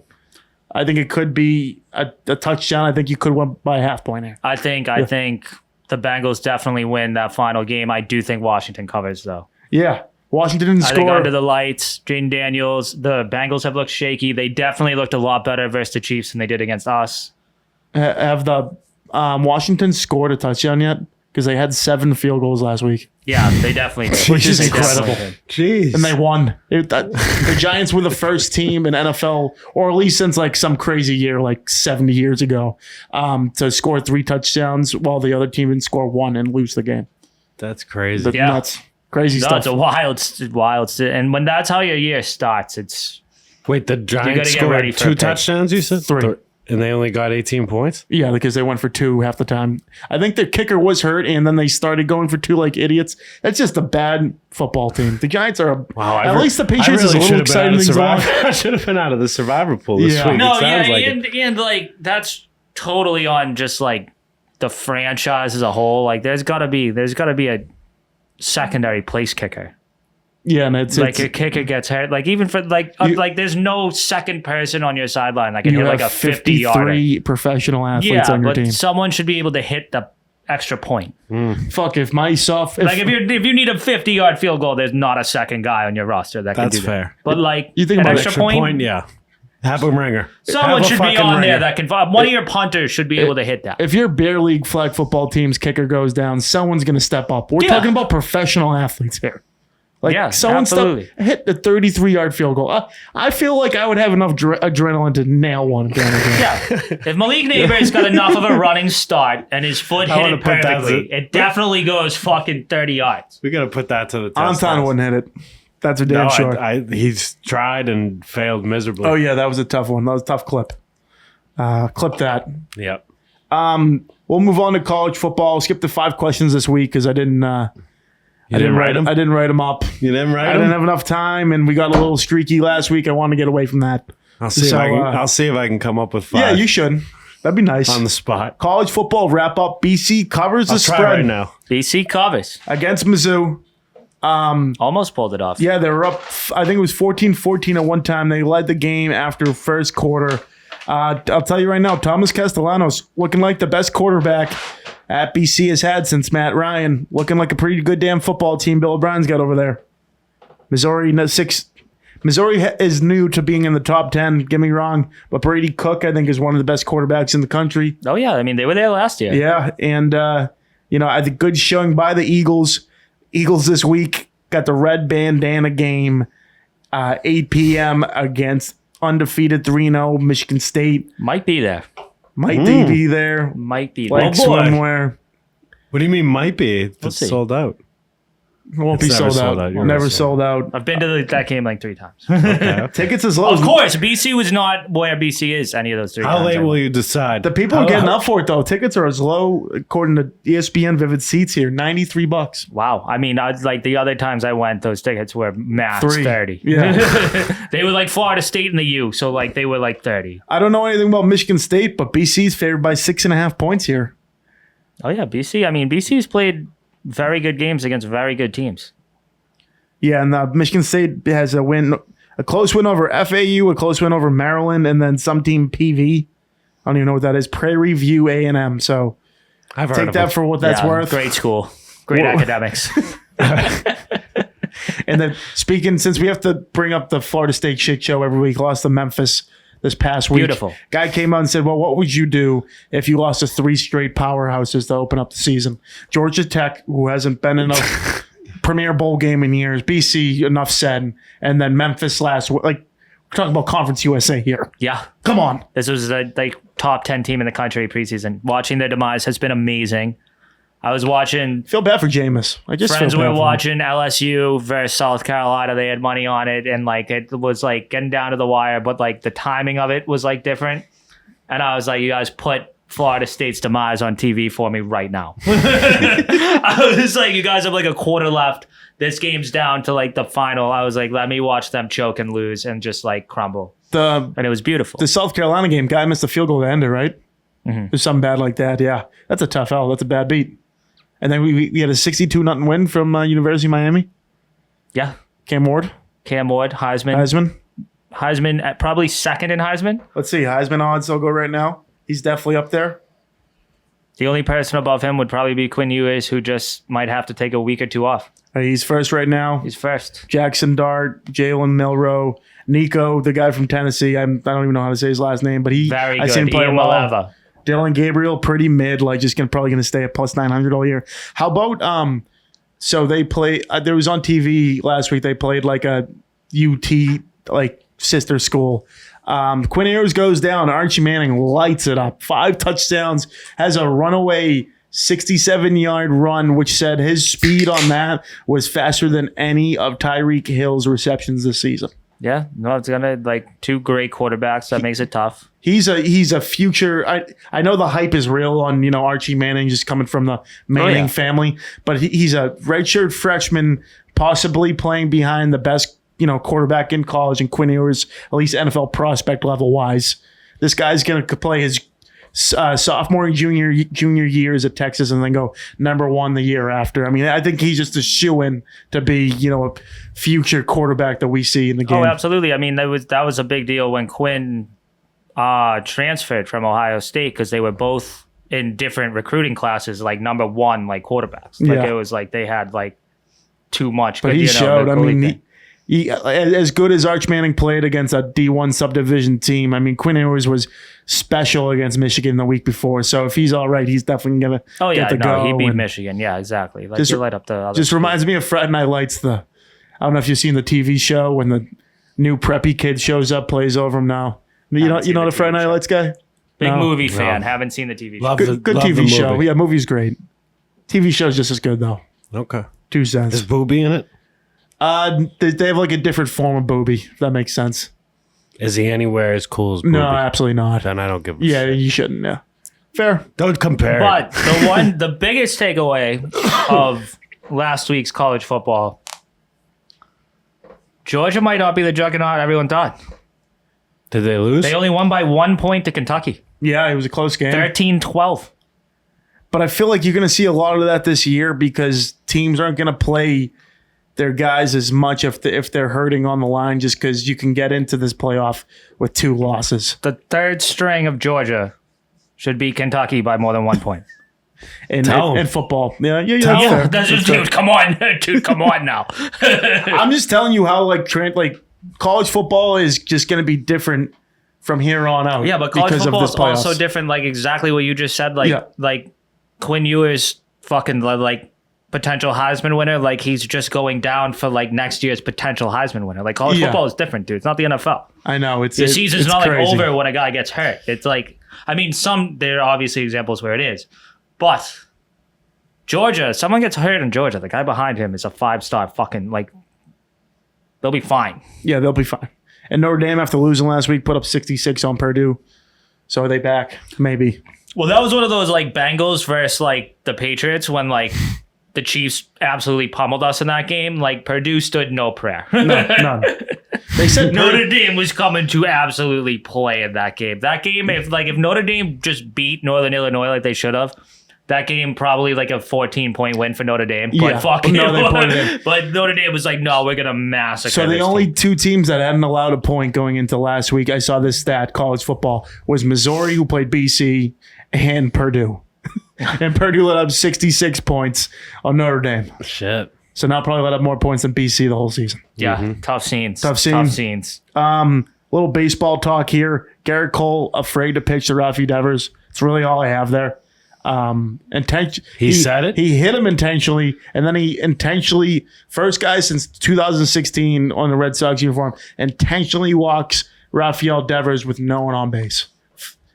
I think it could be a touchdown. I think you could win by a half point here. I think the Bengals definitely win that final game. I do think Washington covers, though. Yeah. Washington didn't score. I think under the lights, Jaden Daniels, the Bengals have looked shaky. They definitely looked a lot better versus the Chiefs than they did against us. Have the Washington scored a touchdown yet? Because they had 7 field goals last week. Yeah, they definitely did. Which is incredible. Jeez. And they won. The Giants were the first team in NFL, or at least since like some crazy year, like 70 years ago, to score 3 touchdowns while the other team didn't score 1 and lose the game. That's crazy. Nuts. Crazy stuff. It's a wild. And when that's how your year starts, it's... Wait, the Giants scored 2 touchdowns, you said? 3. And they only got 18 points? Yeah, because they went for 2 half the time. I think their kicker was hurt, and then they started going for 2 like idiots. That's just a bad football team. The Giants are at least the Patriots is a little exciting things along. I should have been out of the survivor pool this week. No, and like that's totally on just like the franchise as a whole. Like there's gotta be a secondary place kicker. Yeah, and it's like a kicker gets hurt. Like even for like there's no second person on your sideline. Like you're like a 50-yarder. Professional athletes on your team. Someone should be able to hit the extra point. Fuck if myself. If you need a 50-yard field goal, there's not a second guy on your roster that can do that. That's fair. But like you think an about extra point, yeah. Have a ringer. Someone should be on there that can. One of your punters should be able to hit that. If your bear league flag football team's kicker goes down, someone's going to step up. We're talking about professional athlets here. Like someone hit the 33-yard field goal. I feel like I would have enough adrenaline to nail one. Yeah. If Malik Neighbors got enough of a running start and his foot hit it perfectly, it definitely goes fucking 30 yards. We got to put that to the test. Anton wouldn't hit it. That's a damn sure. He's tried and failed miserably. Oh, yeah, that was a tough one. That was a tough clip. Clip that. Yep. We'll move on to college football. I'll skip the 5 questions this week because I didn't write them. I didn't write them up. You didn't write them? I didn't have enough time, and we got a little streaky last week. I want to get away from that. I'll see if I can come up with 5. Yeah, you should. That'd be nice. On the spot. College football wrap up. BC covers the spread right now. BC covers against Mizzou. Almost pulled it off. Yeah, they were up. I think it was 14-14 at one time. They led the game after first quarter. I'll tell you right now, Thomas Castellanos looking like the best quarterback at BC has had since Matt Ryan. Looking like a pretty good damn football team Bill O'Brien's got over there. Missouri is new to being in the top 10. Get me wrong, but Brady Cook I think is one of the best quarterbacks in the country. Oh yeah, I mean they were there last year. Yeah, and I think good showing by the Eagles. Eagles this week got the red bandana game, 8 p.m. against undefeated 3-0 Michigan State. Might be there. Might they be there? Might be like there. swimwear. What do you mean might be? It's sold out. It won't be sold out. Never sold out. I've been to that game like 3 times. Okay. Tickets as low. Of course, BC was not where BC is any of those 3 times. How late will you decide? The people are getting up for it though. Tickets are as low, according to ESPN Vivid Seats here, $93. Wow. I mean, like the other times I went, those tickets were max 30. Yeah. They were like Florida State and the U, so like they were like 30. I don't know anything about Michigan State, but BC's favored by 6.5 points here. Oh yeah, BC. I mean, BC's played very good games against very good teams. Yeah, and Michigan State has a close win over FAU, a close win over Maryland, and then some team PV. I don't even know what that is. Prairie View A&M. So I've heard take of that them. for what that's worth. Great school, great academics. And then since we have to bring up the Florida State shit show every week, lost to Memphis this past week. Beautiful. Guy came out and said, well, what would you do if you lost to 3 straight powerhouses to open up the season? Georgia Tech, who hasn't been in a Premier Bowl game in years, BC, enough said, and then Memphis last week. Like, we're talking about Conference USA here. Yeah. Come on. This was the top 10 team in the country preseason. Watching their demise has been amazing. I was watching. Feel bad for Jameis. I just friends feel bad were for him. watching LSU versus South Carolina. They had money on it, and like it was like getting down to the wire, but like the timing of it was like different. And I was like, you guys put Florida State's demise on TV for me right now. I was like, you guys have like a quarter left. This game's down to like the final. I was like, let me watch them choke and lose and just like crumble. And it was beautiful. The South Carolina game, guy missed a field goal to end it, right? Mm-hmm. There's something bad like that. Yeah, that's a tough L. That's a bad beat. And then we had a 62-0 win from University of Miami. Yeah. Cam Ward, Heisman at probably second in Heisman. Let's see. Heisman odds I'll go right now. He's definitely up there. The only person above him would probably be Quinn Ewers, who just might have to take a week or two off. He's first right now. He's first. Jackson Dart, Jalen Milroe, Nico, the guy from Tennessee. I don't even know how to say his last name, but very I good. seen him play Ian well. Malava. Dylan Gabriel, pretty mid, like just probably going to stay at plus 900 all year. How about so they play? There was on TV last week. They played like a UT like sister school. Quinn Ewers goes down. Archie Manning lights it up. 5 touchdowns, has a runaway 67-yard run, which said his speed on that was faster than any of Tyreek Hill's receptions this season. Yeah, no, it's gonna like 2 great quarterbacks. That makes it tough. He's a future. I know the hype is real on Archie Manning just coming from the Manning family, but he's a redshirt freshman, possibly playing behind the best quarterback in college, and Quinn Ewers, at least NFL prospect level wise. This guy's gonna play his sophomore and junior years at Texas and then go number 1 the year after. I mean, I think he's just a shoo-in to be, a future quarterback that we see in the game. Oh, absolutely. I mean, that was a big deal when Quinn transferred from Ohio State because they were both in different recruiting classes, like number 1, like quarterbacks. Like it was like they had like too much. But he showed. I mean, he, as good as Arch Manning played against a D1 subdivision team, I mean, Quinn Ewers was special against Michigan the week before. So if he's all right, he's definitely going to get the go. He beat Michigan. Yeah, exactly. Like, light up the other just reminds me of Friday Night Lights. I don't know if you've seen the TV show when the new preppy kid shows up, plays over him now. You know the Friday Night Lights guy? Big movie fan. Haven't seen the TV show. Good TV show. Yeah, movie's great. TV show's just as good, though. Okay. 2 cents. Is Booby in it? They have like a different form of booby, if that makes sense. Is he anywhere as cool as Booby? No, absolutely not. Then I don't give a Yeah, shit. you shouldn't. Yeah. Fair. Don't compare. But the biggest takeaway of last week's college football, Georgia might not be the juggernaut everyone thought. Did they lose? They only won by 1 point to Kentucky. Yeah, it was a close game. 13-12. But I feel like you're going to see a lot of that this year because teams aren't going to play their guys as much if they're hurting on the line just because you can get into this playoff with 2 losses. The third string of Georgia should beat Kentucky by more than 1 point. In football. Yeah, That's just, dude, come on. Dude, come on now. I'm just telling you how college football is just going to be different from here on out. Yeah, but college football is also different, like exactly what you just said. Like Quinn Ewers fucking like potential Heisman winner, like he's just going down for like next year's potential Heisman winner. Like college football is different, dude. It's not the NFL. I know. The season's not crazy. Like over when a guy gets hurt. It's like, I mean, there are obviously examples where it is, but Georgia, someone gets hurt in Georgia, the guy behind him is a 5-star fucking like. They'll be fine. Yeah, they'll be fine. And Notre Dame, after losing last week, put up 66 on Purdue. So are they back? Maybe. Well, that was one of those like Bengals versus like the Patriots when like the Chiefs absolutely pummeled us in that game. Like Purdue stood no prayer. None. They said Notre Dame was coming to absolutely play in that game. That game, if Notre Dame just beat Northern Illinois like they should have, That game probably like a 14-point win for Notre Dame. Yeah. But fucking No, they put it in. But Notre Dame was like, no, we're gonna massacre. So the this only team. two teams that hadn't allowed a point going into last week, I saw this stat, college football, was Missouri, who played BC, and Purdue. And Purdue let up 66 points on Notre Dame. Shit. So now probably let up more points than BC the whole season. Yeah, tough scenes. Tough scenes. Little baseball talk here. Gerrit Cole afraid to pitch to Rafael Devers. It's really all I have there. He said it? He hit him intentionally, and then he intentionally, first guy since 2016 on the Red Sox uniform, intentionally walks Rafael Devers with no one on base.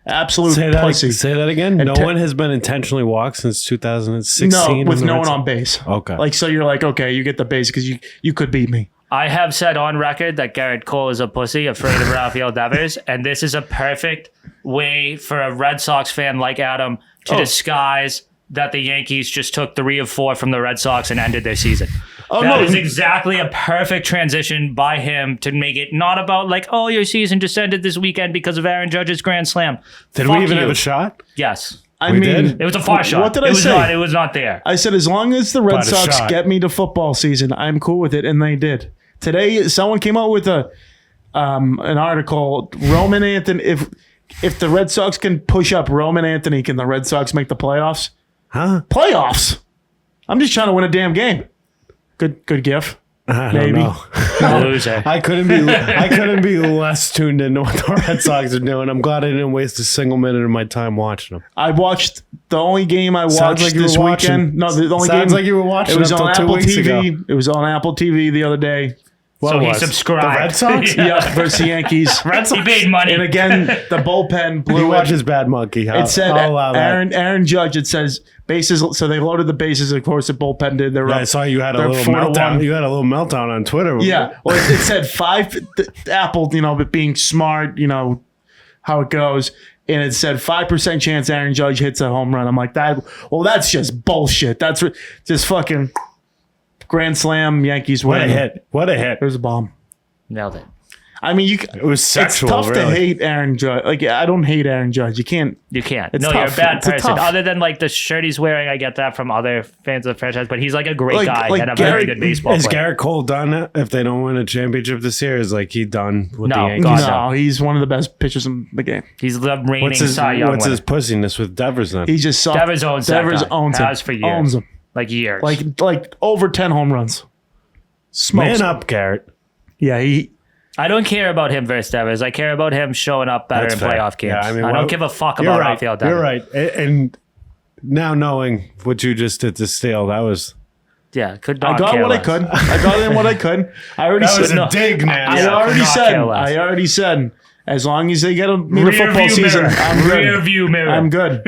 Absolute pussy. Say that again. No one has been intentionally walked since 2016. No, with no one on base. Okay. Like, so you're like, okay, you get the base because you could beat me. I have said on record that Gerrit Cole is a pussy, afraid of Rafael Devers, and this is a perfect way for a Red Sox fan like Adam to disguise that the Yankees just took 3 of 4 from the Red Sox and ended their season. That is exactly a perfect transition by him to make it not about like, oh, your season just ended this weekend because of Aaron Judge's grand slam. Did we even have a shot? Yes. I mean, It was a far shot. What did I say? It was not there. I said, as long as the Red But a Sox shot. get me to football season, I'm cool with it, and they did. Today, someone came out with an article. Roman Anthony, if the Red Sox can push up Roman Anthony, can the Red Sox make the playoffs? Huh? Playoffs? I'm just trying to win a damn game. Good gif. I Maybe. don't know. Loser. I couldn't be less tuned into what the Red Sox are doing. I'm glad I didn't waste a single minute of my time watching them. I watched the only game I watched like you were this watching- weekend. No, the only Sounds game. like you were watching It was up on till 2 Apple weeks TV. ago. It was on Apple TV the other day. So he was? subscribed. The Red Sox? Yeah, versus the Yankees. He paid money. And again, the bullpen blew You it. watch his Bad Monkey. It said I'll allow that. Aaron Judge. It says bases. So they loaded the bases. Of course, the bullpen did. Yeah, I saw you had a they're little 4-1. meltdown. You had a little meltdown on Twitter. Yeah. Well, it said 5. Apple, but being smart, how it goes. And it said 5% chance Aaron Judge hits a home run. I'm like, that. Well, that's just bullshit. That's just fucking grand slam. Yankees win. What a hit! What a hit! There's a bomb. Nailed it. I mean, It was sexual. it's tough to really. hate Aaron Judge. Like, I don't hate Aaron Judge. You can't. You can't. It's No, tough. you're a bad It's a person. tough. Other than like the shirt he's wearing, I get that from other fans of the franchise, but he's like a great Like- guy like and a very Gerrit- good baseball Is player. Gerrit Cole done it? If they don't win a championship this year, is like he done with No, the Yankees? God, No, he's one of the best pitchers in the game. He's the reigning What's his Cy Young What's winner. his pussiness with Devers then? He just sucked. Devers owns that Devers guy. owns him. Has for years. Owns him. Like years. Like over 10 home runs. Smokes. Man up, Gerrit. Yeah, I don't care about him versus Devers. I care about him showing up better That's in fair. playoff games. Yeah, I, I mean, don't well, give a fuck You're about right. Rafael Devers. You're right. And now knowing what you just did to Steele, that was Yeah, could I not got care what less. I could. I got in what I could. I already that was said. a dig, man. I Yeah, already could not said. care less. I already said. As long as they get me the Rear football view season, mirror. I'm good. Rear view mirror. I'm good.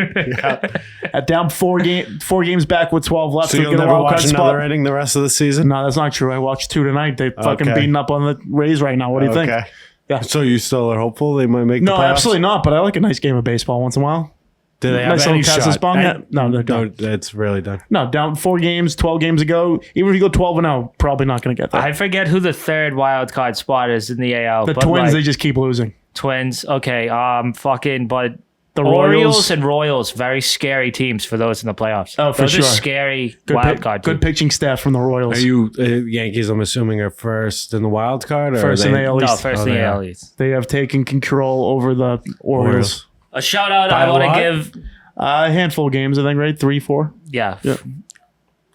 At down 4 games back with 12 left. So to you'll get a never wild card watch spot. another inning the rest of the season? No, that's not true. I watched 2 tonight. They fucking Okay. beating up on the Rays right now. What do you think? Okay. Yeah. So you still are hopeful they might make No, the playoffs? absolutely not. But I like a nice game of baseball once in a while. Do they have Nice any little Texas shot? bomb yet? No, they're done. No, it's really done. No, down 4 games, 12 games ago. Even if you go 12-0, probably not going to get that. I forget who the third wild card spot is in the AL. The but Twins, like, they just keep losing. Twins. Okay. But The Orioles Royals. and Royals, very scary teams for those in the playoffs. Oh, for those sure. are scary Good, wild card good teams. pitching staff from the Royals. Are you Yankees? I'm assuming are first in the wild card. Or First are in they, the AL No, East. first Oh, in the they are. AL East. They have taken control over the Orioles. A shout out By I want a lot? to give. A handful of games, I think, right? 3, 4. Yeah. Yeah.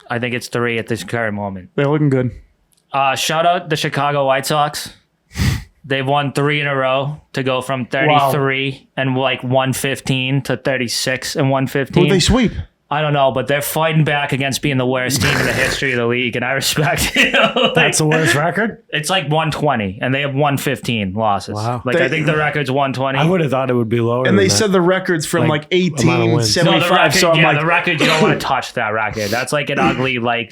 I think it's 3 at this current moment. They're looking good. Shout out the Chicago White Sox. They've won 3 in a row to go from 33 and like 115 to 36 and Who 115. they sweep? I don't know, but they're fighting back against being the worst team in the history of the league, and I respect it. Like, That's the worst record? it's like 120, and they have 115 losses. Wow. Like, They- I think the record's 120. I would have thought it would be lower. And than they that. said the records from Like, like amount of 18, wins. no, the 75. record, So I'm yeah, like, the record, you don't want to touch that record. That's like an ugly, like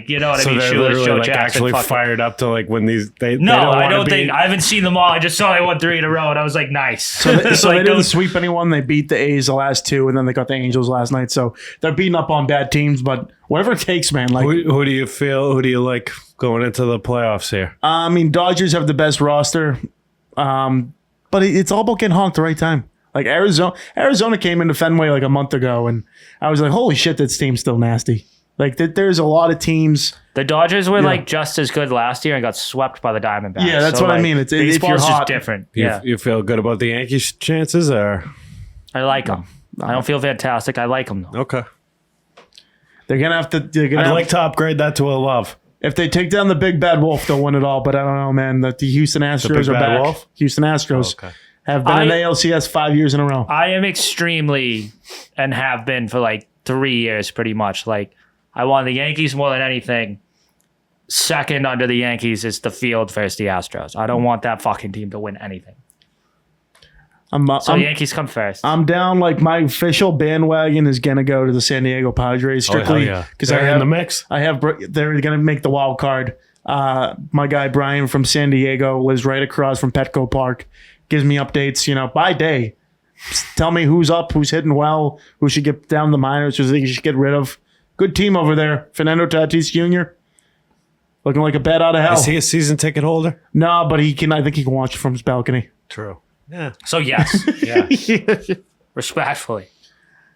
you know what So I mean? they're Shoeless literally Joe like Jackson. actually fucking- fired up to like when these they No, I wanna don't be- think. I haven't seen them all. I just saw they won 3 in a row, and I was like, nice. so they Like, didn't those- sweep anyone. They beat the A's the last 2, and then they got the Angels last night. So they're beating up on bad teams, but whatever it takes, man. Like, Who do you feel? Who do you like going into the playoffs here? I mean, Dodgers have the best roster, but it's all about getting honked the right time. Like Arizona came into Fenway like a month ago, and I was like, holy shit, this team's still nasty. Like there's a lot of teams. The Dodgers were like just as good last year and got swept by the Diamondbacks. Yeah, that's what I mean. It's baseball's just different. You feel good about the Yankees' chances, or I like them. I don't feel fantastic. I like them though. okay? They're gonna have to. I'd like to upgrade that to a love. If they take down the big bad wolf, they'll win it all. But I don't know, man. That the Houston Astros are back. Wolf? Houston Astros have been in ALCS 5 years in a row. I am extremely and have been for like 3 years pretty much. Like I want the Yankees more than anything. Second under the Yankees is the field versus the Astros. I don't want that fucking team to win anything. The Yankees come first. I'm down. Like my official bandwagon is gonna go to the San Diego Padres strictly because they're in the mix. They're gonna make the wild card. My guy Brian from San Diego lives right across from Petco Park. Gives me updates, by day. Tell me who's up, who's hitting well, who should get down the minors, who they should get rid of. Good team over there. Fernando Tatis Jr. Looking like a bat out of hell. Is he a season ticket holder? No, but I think he can watch it from his balcony. True. Yeah. So yes. Yeah. Respectfully.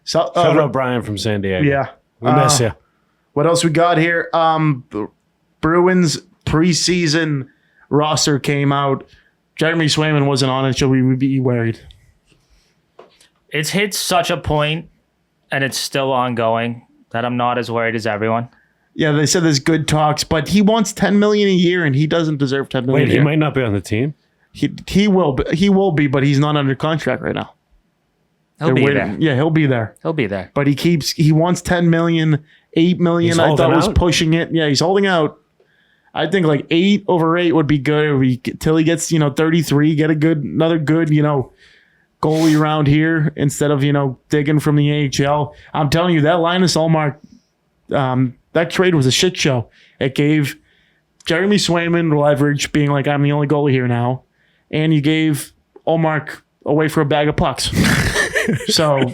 So, shout out Brian from San Diego. Yeah. We miss you. What else we got here? Bruins preseason roster came out. Jeremy Swayman wasn't on it. Should we be worried? It's hit such a point, and it's still ongoing, that I'm not as worried as everyone. Yeah, they said there's good talks, but he wants $10 million a year, and he doesn't deserve $10 million. Wait, he might not be on the team. He will be, but he's not under contract right now. He'll be there. Yeah, he'll be there. He'll be there. But he wants $10 million, $8 million. He's I thought was out. pushing it. Yeah, he's holding out. I think like 8 over 8 would be good. Till he gets 33, get another good goalie around here instead of digging from the AHL. I'm telling you, that Linus Ullmark, that trade was a shit show. It gave Jeremy Swayman leverage, being like, I'm the only goalie here now, and you gave Ullmark away for a bag of pucks. So,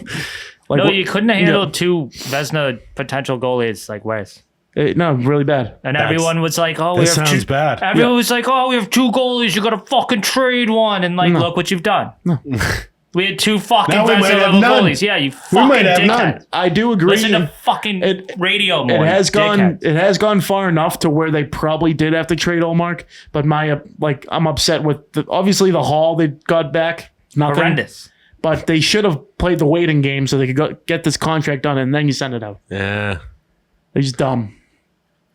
no, you couldn't have handled 2 Vezina potential goalies like Wes. No, really bad. And everyone was like, "Oh, this sounds bad." Everyone was like, "Oh, we have 2 goalies. You got to fucking trade one." And look what you've done. No. We had 2 fucking Now we might Vezina have level none. goalies. Yeah, you fucking might have dickhead. none. I do agree. Listen to fucking radio more. It has dickhead. gone far enough to where they probably did have to trade Ullmark. But I'm upset with obviously the haul they got back. Nothing. Horrendous. But they should have played the waiting game so they could get this contract done and then you send it out. Yeah. They're just dumb.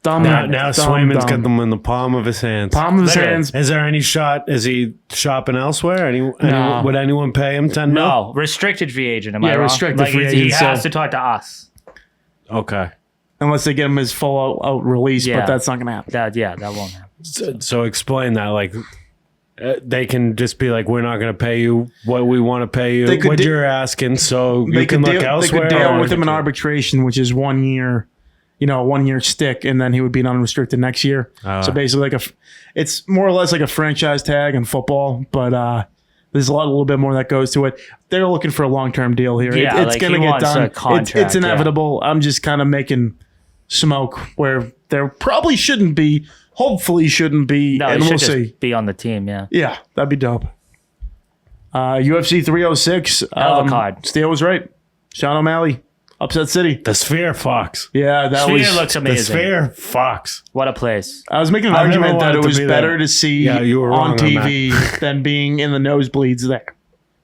Now Swayman's got them in the palm of his hands. Palm of his hands. Is there any shot? Is he shopping elsewhere? No. Would anyone pay him $10 million? No, restricted free agent. Am I wrong? Restricted free agent. He has to talk to us. Okay. Unless they give him his full out release, but that's not going to happen. That won't happen. So explain that. Like, they can just be like, we're not going to pay you what we want to pay you, what you're asking, so you can look elsewhere. They could deal with him in arbitration, which is 1 year. 1 year stick, and then he would be unrestricted next year. So basically, it's more or less like a franchise tag in football, but there's a little bit more that goes to it. They're looking for a long-term deal here. Yeah, it's going to get done. It's inevitable. I'm just kind of making smoke where there probably shouldn't be. Hopefully, shouldn't be. No, and he we'll should see. just be on the team. Yeah. Yeah, that'd be dope. UFC 306. Hell of a card. Steele was right. Sean O'Malley. Upset City. The Sphere Fox. Yeah, that Sphere was. looks The amazing. Sphere Fox. What a place. I was making an I've never argument that wanted it to was be better there. to see Yeah, you were wrong on on TV than being in the nosebleeds there.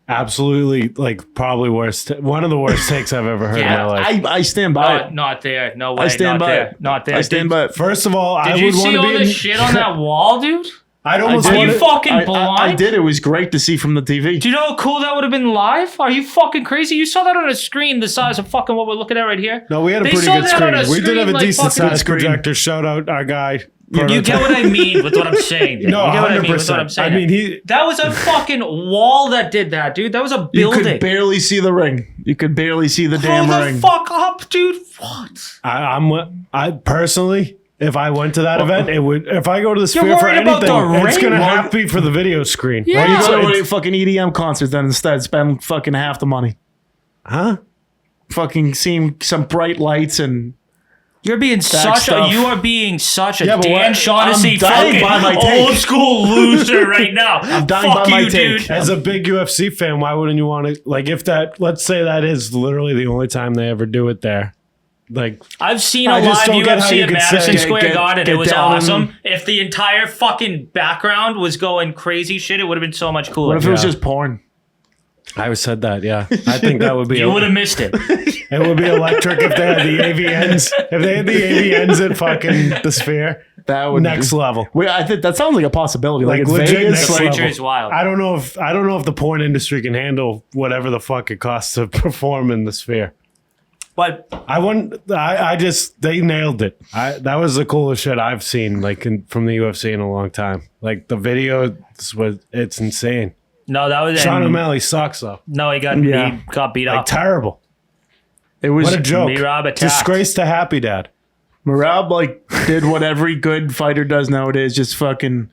Absolutely, probably worst. One of the worst takes I've ever heard in my life. I stand by it. Not there. No way. I stand not by there. it. Not there. I stand by it. First of all, I Did you would want see to all be the in. shit on that wall, dude? I'd almost Are want you to. fucking blind? I did. It was great to see from the TV. Do you know how cool that would have been live? Are you fucking crazy? You saw that on a screen the size of fucking what we're looking at right here? No, we had a They pretty saw good that on a screen. We did have a screen, like, decent fucking sized screen. projector. Shout out our guy. You get what I mean with what I'm saying. dude. No, you get what I mean with 100%. what I'm saying. I mean, that was a fucking wall that did that, dude. That was a You building. could barely see the ring. You could barely see the damn Grow the ring. fuck up, dude. What? I personally, if I went to that event, it would. If I go to the Sphere for worried about anything, the it's ring? gonna have to be for the video screen. Yeah. Why you So go to a fucking EDM concert then instead? Spend fucking half the money. Huh? Fucking seeing some bright lights and You are being such a Yeah, but Dan what- Shaughnessy I'm dying by my fucking take. old school loser right now. I'm dying Fuck by my you, take. dude. As a big UFC fan, why wouldn't you want to, like, if that, let's say that is literally the only time they ever do it there. Like, I've seen I a just live don't get how UFC you at could say- Madison Square get- Garden. get It was down awesome. If the entire fucking background was going crazy shit, it would have been so much cooler. What if it was Yeah. just porn? I said that, yeah. I think that would be, You would have missed it. it would be electric if they had the AVNs. If they had the AVNs at fucking the Sphere. That would Next level. Wait, I think that sounds like a possibility. Like, it's legit Vegas. next Like, level. Future is wild. I don't know if the porn industry can handle whatever the fuck it costs to perform in the Sphere. But They nailed it. That was the coolest shit I've seen, like, from the UFC in a long time. Like, the video it's insane. no, that was Sean and- O'Malley sucks though. No, he got beat Like, up. terrible. it was What a joke. Merab attacked. Disgrace to Happy Dad. Merab like did what every good fighter does nowadays. Just fucking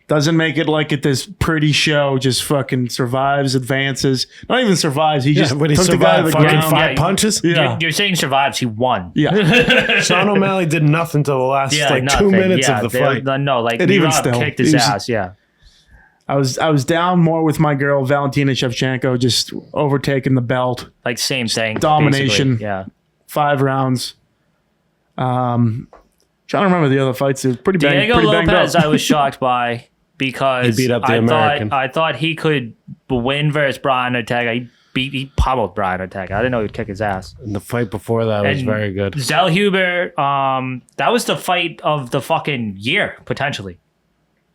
doesn't make it like at this pretty show. Just fucking survives, advances. Not even survives. He just When he took the guy to survived the fucking ground. five Yeah. punches. Yeah. You're saying survives. He won. Yeah, Sean O'Malley did nothing till the last Yeah, 2 minutes of the fight. No, like And even Merab still, kicked his he was- ass. Yeah. I was down more with my girl Valentina Shevchenko, just overtaking the belt. Like same thing. Domination. basically. Yeah. 5 rounds. Trying to remember the other fights. It was pretty Diego banged Lopez, up. I was shocked by because He beat up the I American. thought he could win versus Brian Ortega. He pummeled Brian Ortega. I didn't know he'd kick his ass. And the fight before that was And very good. Zellhuber, that was the fight of the fucking year, potentially.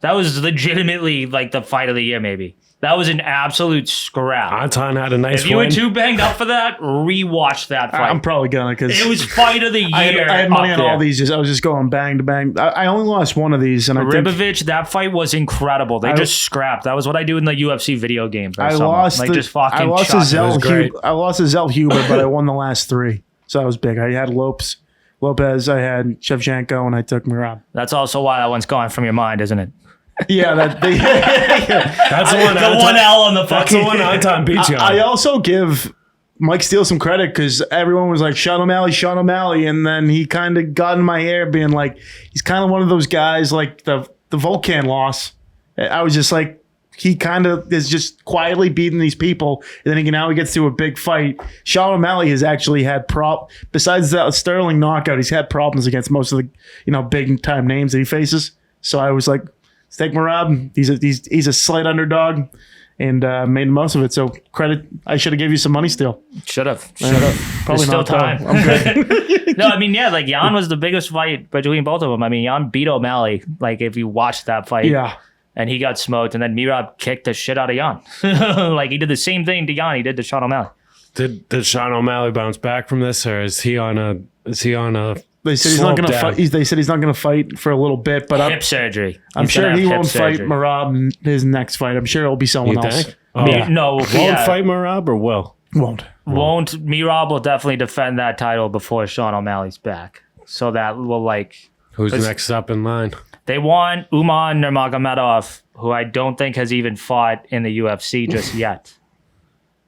That was legitimately like the fight of the year, maybe. That was an absolute scrap. Anton had a nice If you win. were too banged up for that, rewatch that fight. I'm probably gonna because It was fight of the year. I had money up on all there. these. I was just going bang to bang. I only lost one of these, and I think Ribovich, that fight was incredible. They just scrapped. That was what I do in the UFC video game. I lost. just fucking I lost shot to them. was great. I lost to Zellhuber, but I won the last 3, so that was big. I had Lopez, I had Shevchenko, and I took Merab. That's also why that one's gone from your mind, isn't it? Yeah, That's the one. The Anton, one L on the that's the fucking one Anton beat you on. I also give Mike Steele some credit because everyone was like Sean O'Malley, and then he kind of got in my hair, being like, he's kind of one of those guys like the Volkan loss. I was just like, he kind of is just quietly beating these people, and then now he gets to a big fight. Sean O'Malley has actually had besides that Sterling knockout, he's had problems against most of the big time names that he faces. So I was like, let's take Merab. He's a slight underdog, and made the most of it. So credit. I should have gave you some money still. Should have. Probably There's still not though. time. I'm good. No, I mean, yeah, like Jan was the biggest fight between both of them. I mean, Jan beat O'Malley. Like if you watched that fight, Yeah. and he got smoked, and then Merab kicked the shit out of Jan. Like he did the same thing to Jan he did to Sean O'Malley. Did Sean O'Malley bounce back from this, or is he on a? They said he's not slope going to down? fight. They said he's not going to fight for a little bit, but Hip surgery. I'm He's sure gonna he have hip won't fight surgery. Merab in his next fight. I'm sure it'll be someone You else. think? Oh. No, Won't yeah. fight Merab or will? Won't. Merab will definitely defend that title before Sean O'Malley's back. So that will like Who's It's- next up in line? they want Uman Nurmagomedov, who I don't think has even fought in the UFC just yet.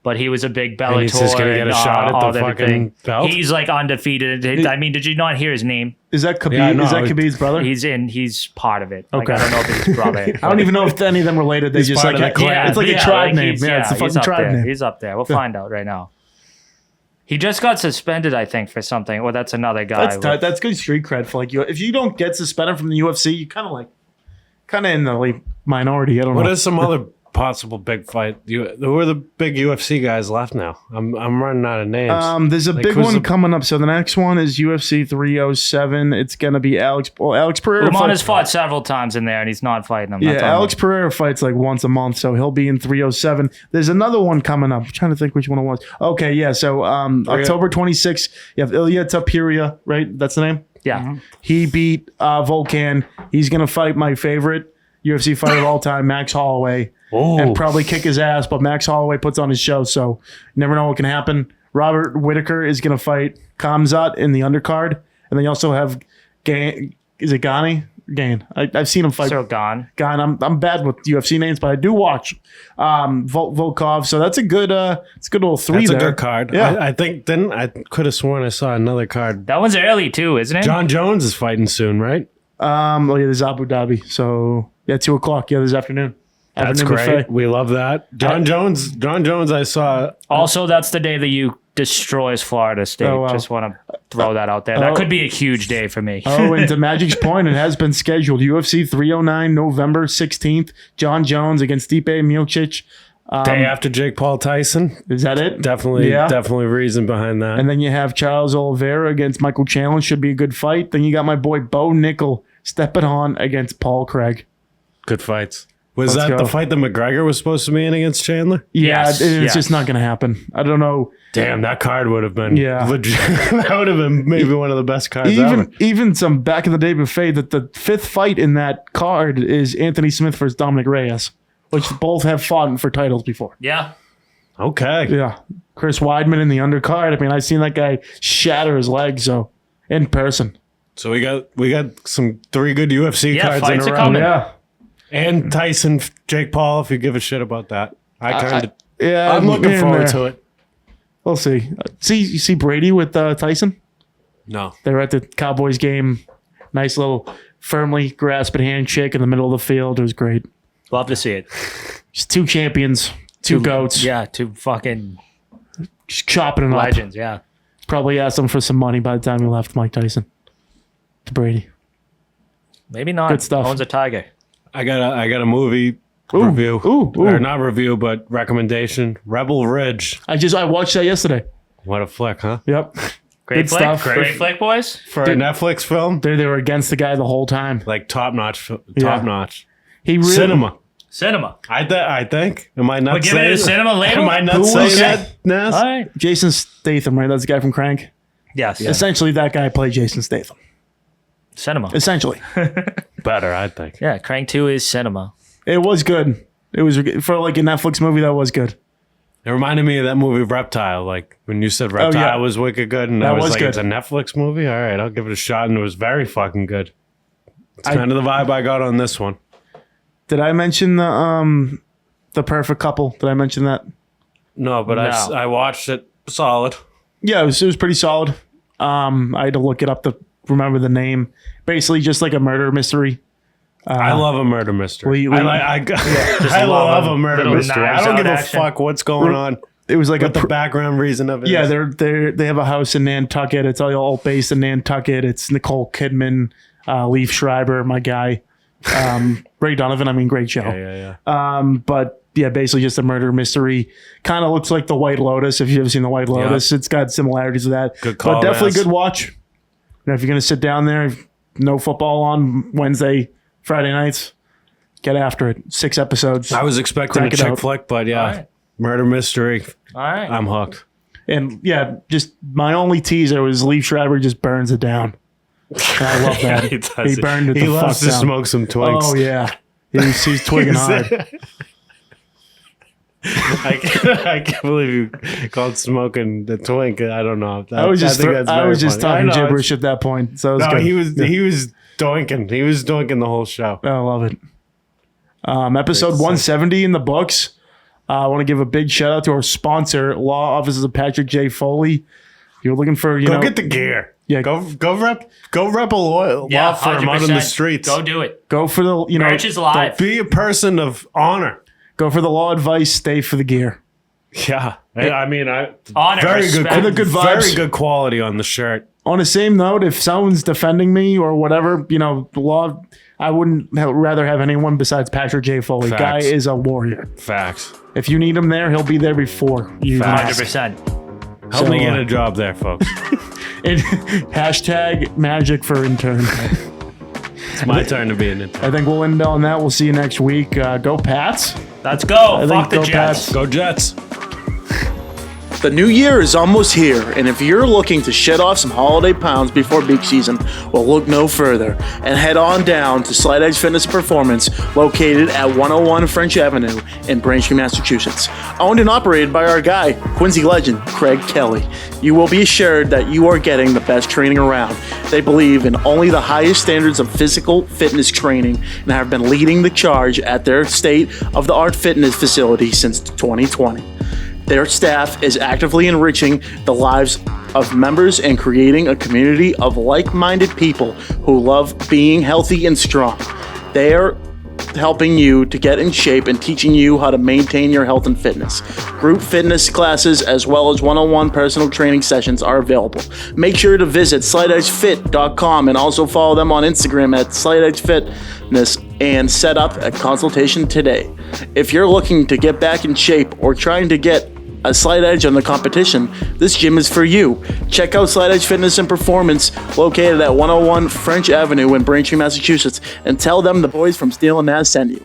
But he was a big Bellator. he's just gonna get a shot at all the that fucking belt? He's like undefeated. I mean, did you not hear his name? Is that Khabib? Yeah, no, is that it- Khabib's brother? He's part of it. Like, Okay. I don't know if it's his brother. I don't even know if any of them related. They He's just part like of the clan. it's like a tribe name. he's- Yeah, it's the he's fucking up tribe there. name. He's up there. We'll find out right now. He just got suspended, I think, for something. Well, that's another guy. That's tight. That's good street cred for like you. If you don't get suspended from the UFC, you kind of in the like minority. I don't What know. is some other possible big fight? Who are the big UFC guys left now? I'm running out of names. There's a Like, big who's one the- coming up. So the next one is UFC 307. It's gonna be Alex Pereira. Uman fights- has fought several times in there, and he's not fighting them. Yeah, That's all. Alex Pereira fights like once a month, so he'll be in 307. There's another one coming up. I'm trying to think which one it was. Okay, yeah. So October 26th, you have Ilya Tapiria, right? That's the name. Yeah. He beat Volkan. He's gonna fight my favorite UFC fighter of all time, Max Holloway, and probably kick his ass. But Max Holloway puts on his show, so you never know what can happen. Robert Whitaker is gonna fight Khamzat in the undercard, and then you also have is it Ghani? Gane? I've seen him fight. So gone. God, I'm bad with UFC names, but I do watch Volkov. So that's a good it's a good little three That's there. a good card. Yeah. I think then I could have sworn I saw another card. That one's early too, isn't it? John Jones is fighting soon, right? Oh yeah, there's Abu Dhabi. So yeah, 2:00. Yeah, this afternoon. That's Afternoon great. buffet. We love that. John Jones. I saw. Also, that's the day that you destroys Florida State. Oh, wow. Just want to throw that out there. That could be a huge day for me. Oh, and to Magic's point, it has been scheduled. UFC 309, November 16th. John Jones against Stipe Miocic. Day after Jake Paul Tyson. Is that it? Definitely reason behind that. And then you have Charles Oliveira against Michael Chandler. Should be a good fight. Then you got my boy Bo Nickel stepping on against Paul Craig. Good fights. Was Let's that go. the fight that McGregor was supposed to be in against Chandler? Yeah, Yes, it's yes. just not going to happen. I don't know. Damn, that card would have been legit. That would have been maybe one of the best cards ever. Even some back in the day buffet that the fifth fight in that card is Anthony Smith versus Dominic Reyes, which both have fought for titles before. Yeah. Okay. Yeah, Chris Weidman in the undercard. I mean, I've seen that guy shatter his leg. So in person. So we got some 3 good UFC Yeah, cards in fights a are row. coming. Yeah, And Tyson, Jake Paul, if you give a shit about that. yeah. I'm looking forward to it. We'll see. You see Brady with Tyson? No. They were at the Cowboys game. Nice little firmly grasping handshake in the middle of the field. It was great. Love to see it. Just 2 champions, 2 goats. Yeah, two fucking Just chopping it up. legends. Yeah. Probably asked him for some money by the time he left Mike Tyson to Brady. Maybe not. Good stuff. Owns a tiger. I got a movie review. Ooh. Or not review, but recommendation. Rebel Ridge. I watched that yesterday. What a flick, huh? Yep. Great Good flick. stuff. Great flick, boys. For a Netflix film, They were against the guy the whole time. like top notch. He really Cinema. I think. Am I not We're giving it saying a cinema label? Am I not Who saying was that, Nazz? All right. Jason Statham, right? That's the guy from Crank. Yes. Essentially, that guy played Jason Statham. Cinema. Essentially, Better, I think. Yeah, Crank 2 is cinema. it was good. It was for like a Netflix movie. That was good. It reminded me of that movie Reptile. Like when you said Reptile yeah. was wicked good, and That I was was like, good. it's a Netflix movie. All right, I'll give it a shot, and it was very fucking good. It's kind of the vibe I got on this one. Did I mention the Perfect Couple? Did I mention that? No, but No. I watched it. Solid. Yeah, it was pretty solid. I had to look it up to remember the name. Basically, just like a murder mystery. I love a murder mystery. we- I love a murder little mystery. I Knives don't Out give a action. fuck what's going on. It was like What the background reason of it yeah. is. They have a house in Nantucket. It's all based in Nantucket. It's Nicole Kidman, Leif Schreiber, my guy, Ray Donovan. I mean, great show. Yeah. But yeah, basically just a murder mystery. Kind of looks like The White Lotus. If you've ever seen The White Lotus, it's got similarities to that. Good call, but definitely Nazz. good watch. Now, if you're gonna sit down there, no football on Wednesday, Friday nights, get after it. 6 episodes. I was expecting a Crank it chick out. flick, but yeah, All right. murder mystery. All right. I'm hooked. And yeah, just my only teaser was Leif Schreiber just burns it down. And I love that. He does He burned it He the loves fuck to down. smoke some twinks. Oh yeah, he's twigging hard. I can't believe you called smoking the twink. I don't know. I was just think that's I very was just funny. I talking know, gibberish at that point. So it was No, good. he was doinking. He was doinking the whole show. I love it. Episode 170 in the books. I want to give a big shout out to our sponsor, Law Offices of Patrick J. Foley. If you're looking for, Go get the gear. Yeah. Go rep a law Yeah, firm out in the 100%. streets. Go do it. go for the Merch is live. Be a person of honor. go for the law advice. Stay for the gear. Yeah, I mean, Honor, very respect. good, The good vibes. very good quality on the shirt. On the same note, if someone's defending me or whatever, the law, I wouldn't rather have anyone besides Patrick J. Foley. Facts. Guy is a warrior. Facts. If you need him there, he'll be there before you even Facts. ask. 100%. Help So, me get a job there, folks. And hashtag magic for intern. It's my turn to be an intern. I think we'll end on that. We'll see you next week. Go Pats. Let's go. think Fuck the go Jets. Pats. Go Jets. The new year is almost here, and if you're looking to shed off some holiday pounds before peak season, well, look no further and head on down to Slight Edge Fitness Performance, located at 101 French Avenue in Braintree, Massachusetts. Owned and operated by our guy, Quincy legend, Craig Kelly. You will be assured that you are getting the best training around. They believe in only the highest standards of physical fitness training and have been leading the charge at their state-of-the-art fitness facility since 2020. Their staff is actively enriching the lives of members and creating a community of like-minded people who love being healthy and strong. They are helping you to get in shape and teaching you how to maintain your health and fitness. Group fitness classes as well as one-on-one personal training sessions are available. Make sure to visit slightedgefit.com and also follow them on Instagram at slightedgefitness and set up a consultation today. If you're looking to get back in shape or trying to get a slight edge on the competition, this gym is for you. Check out Slight Edge Fitness and Performance, located at 101 French Avenue in Braintree, Massachusetts, and tell them the boys from Steele Nazz sent you.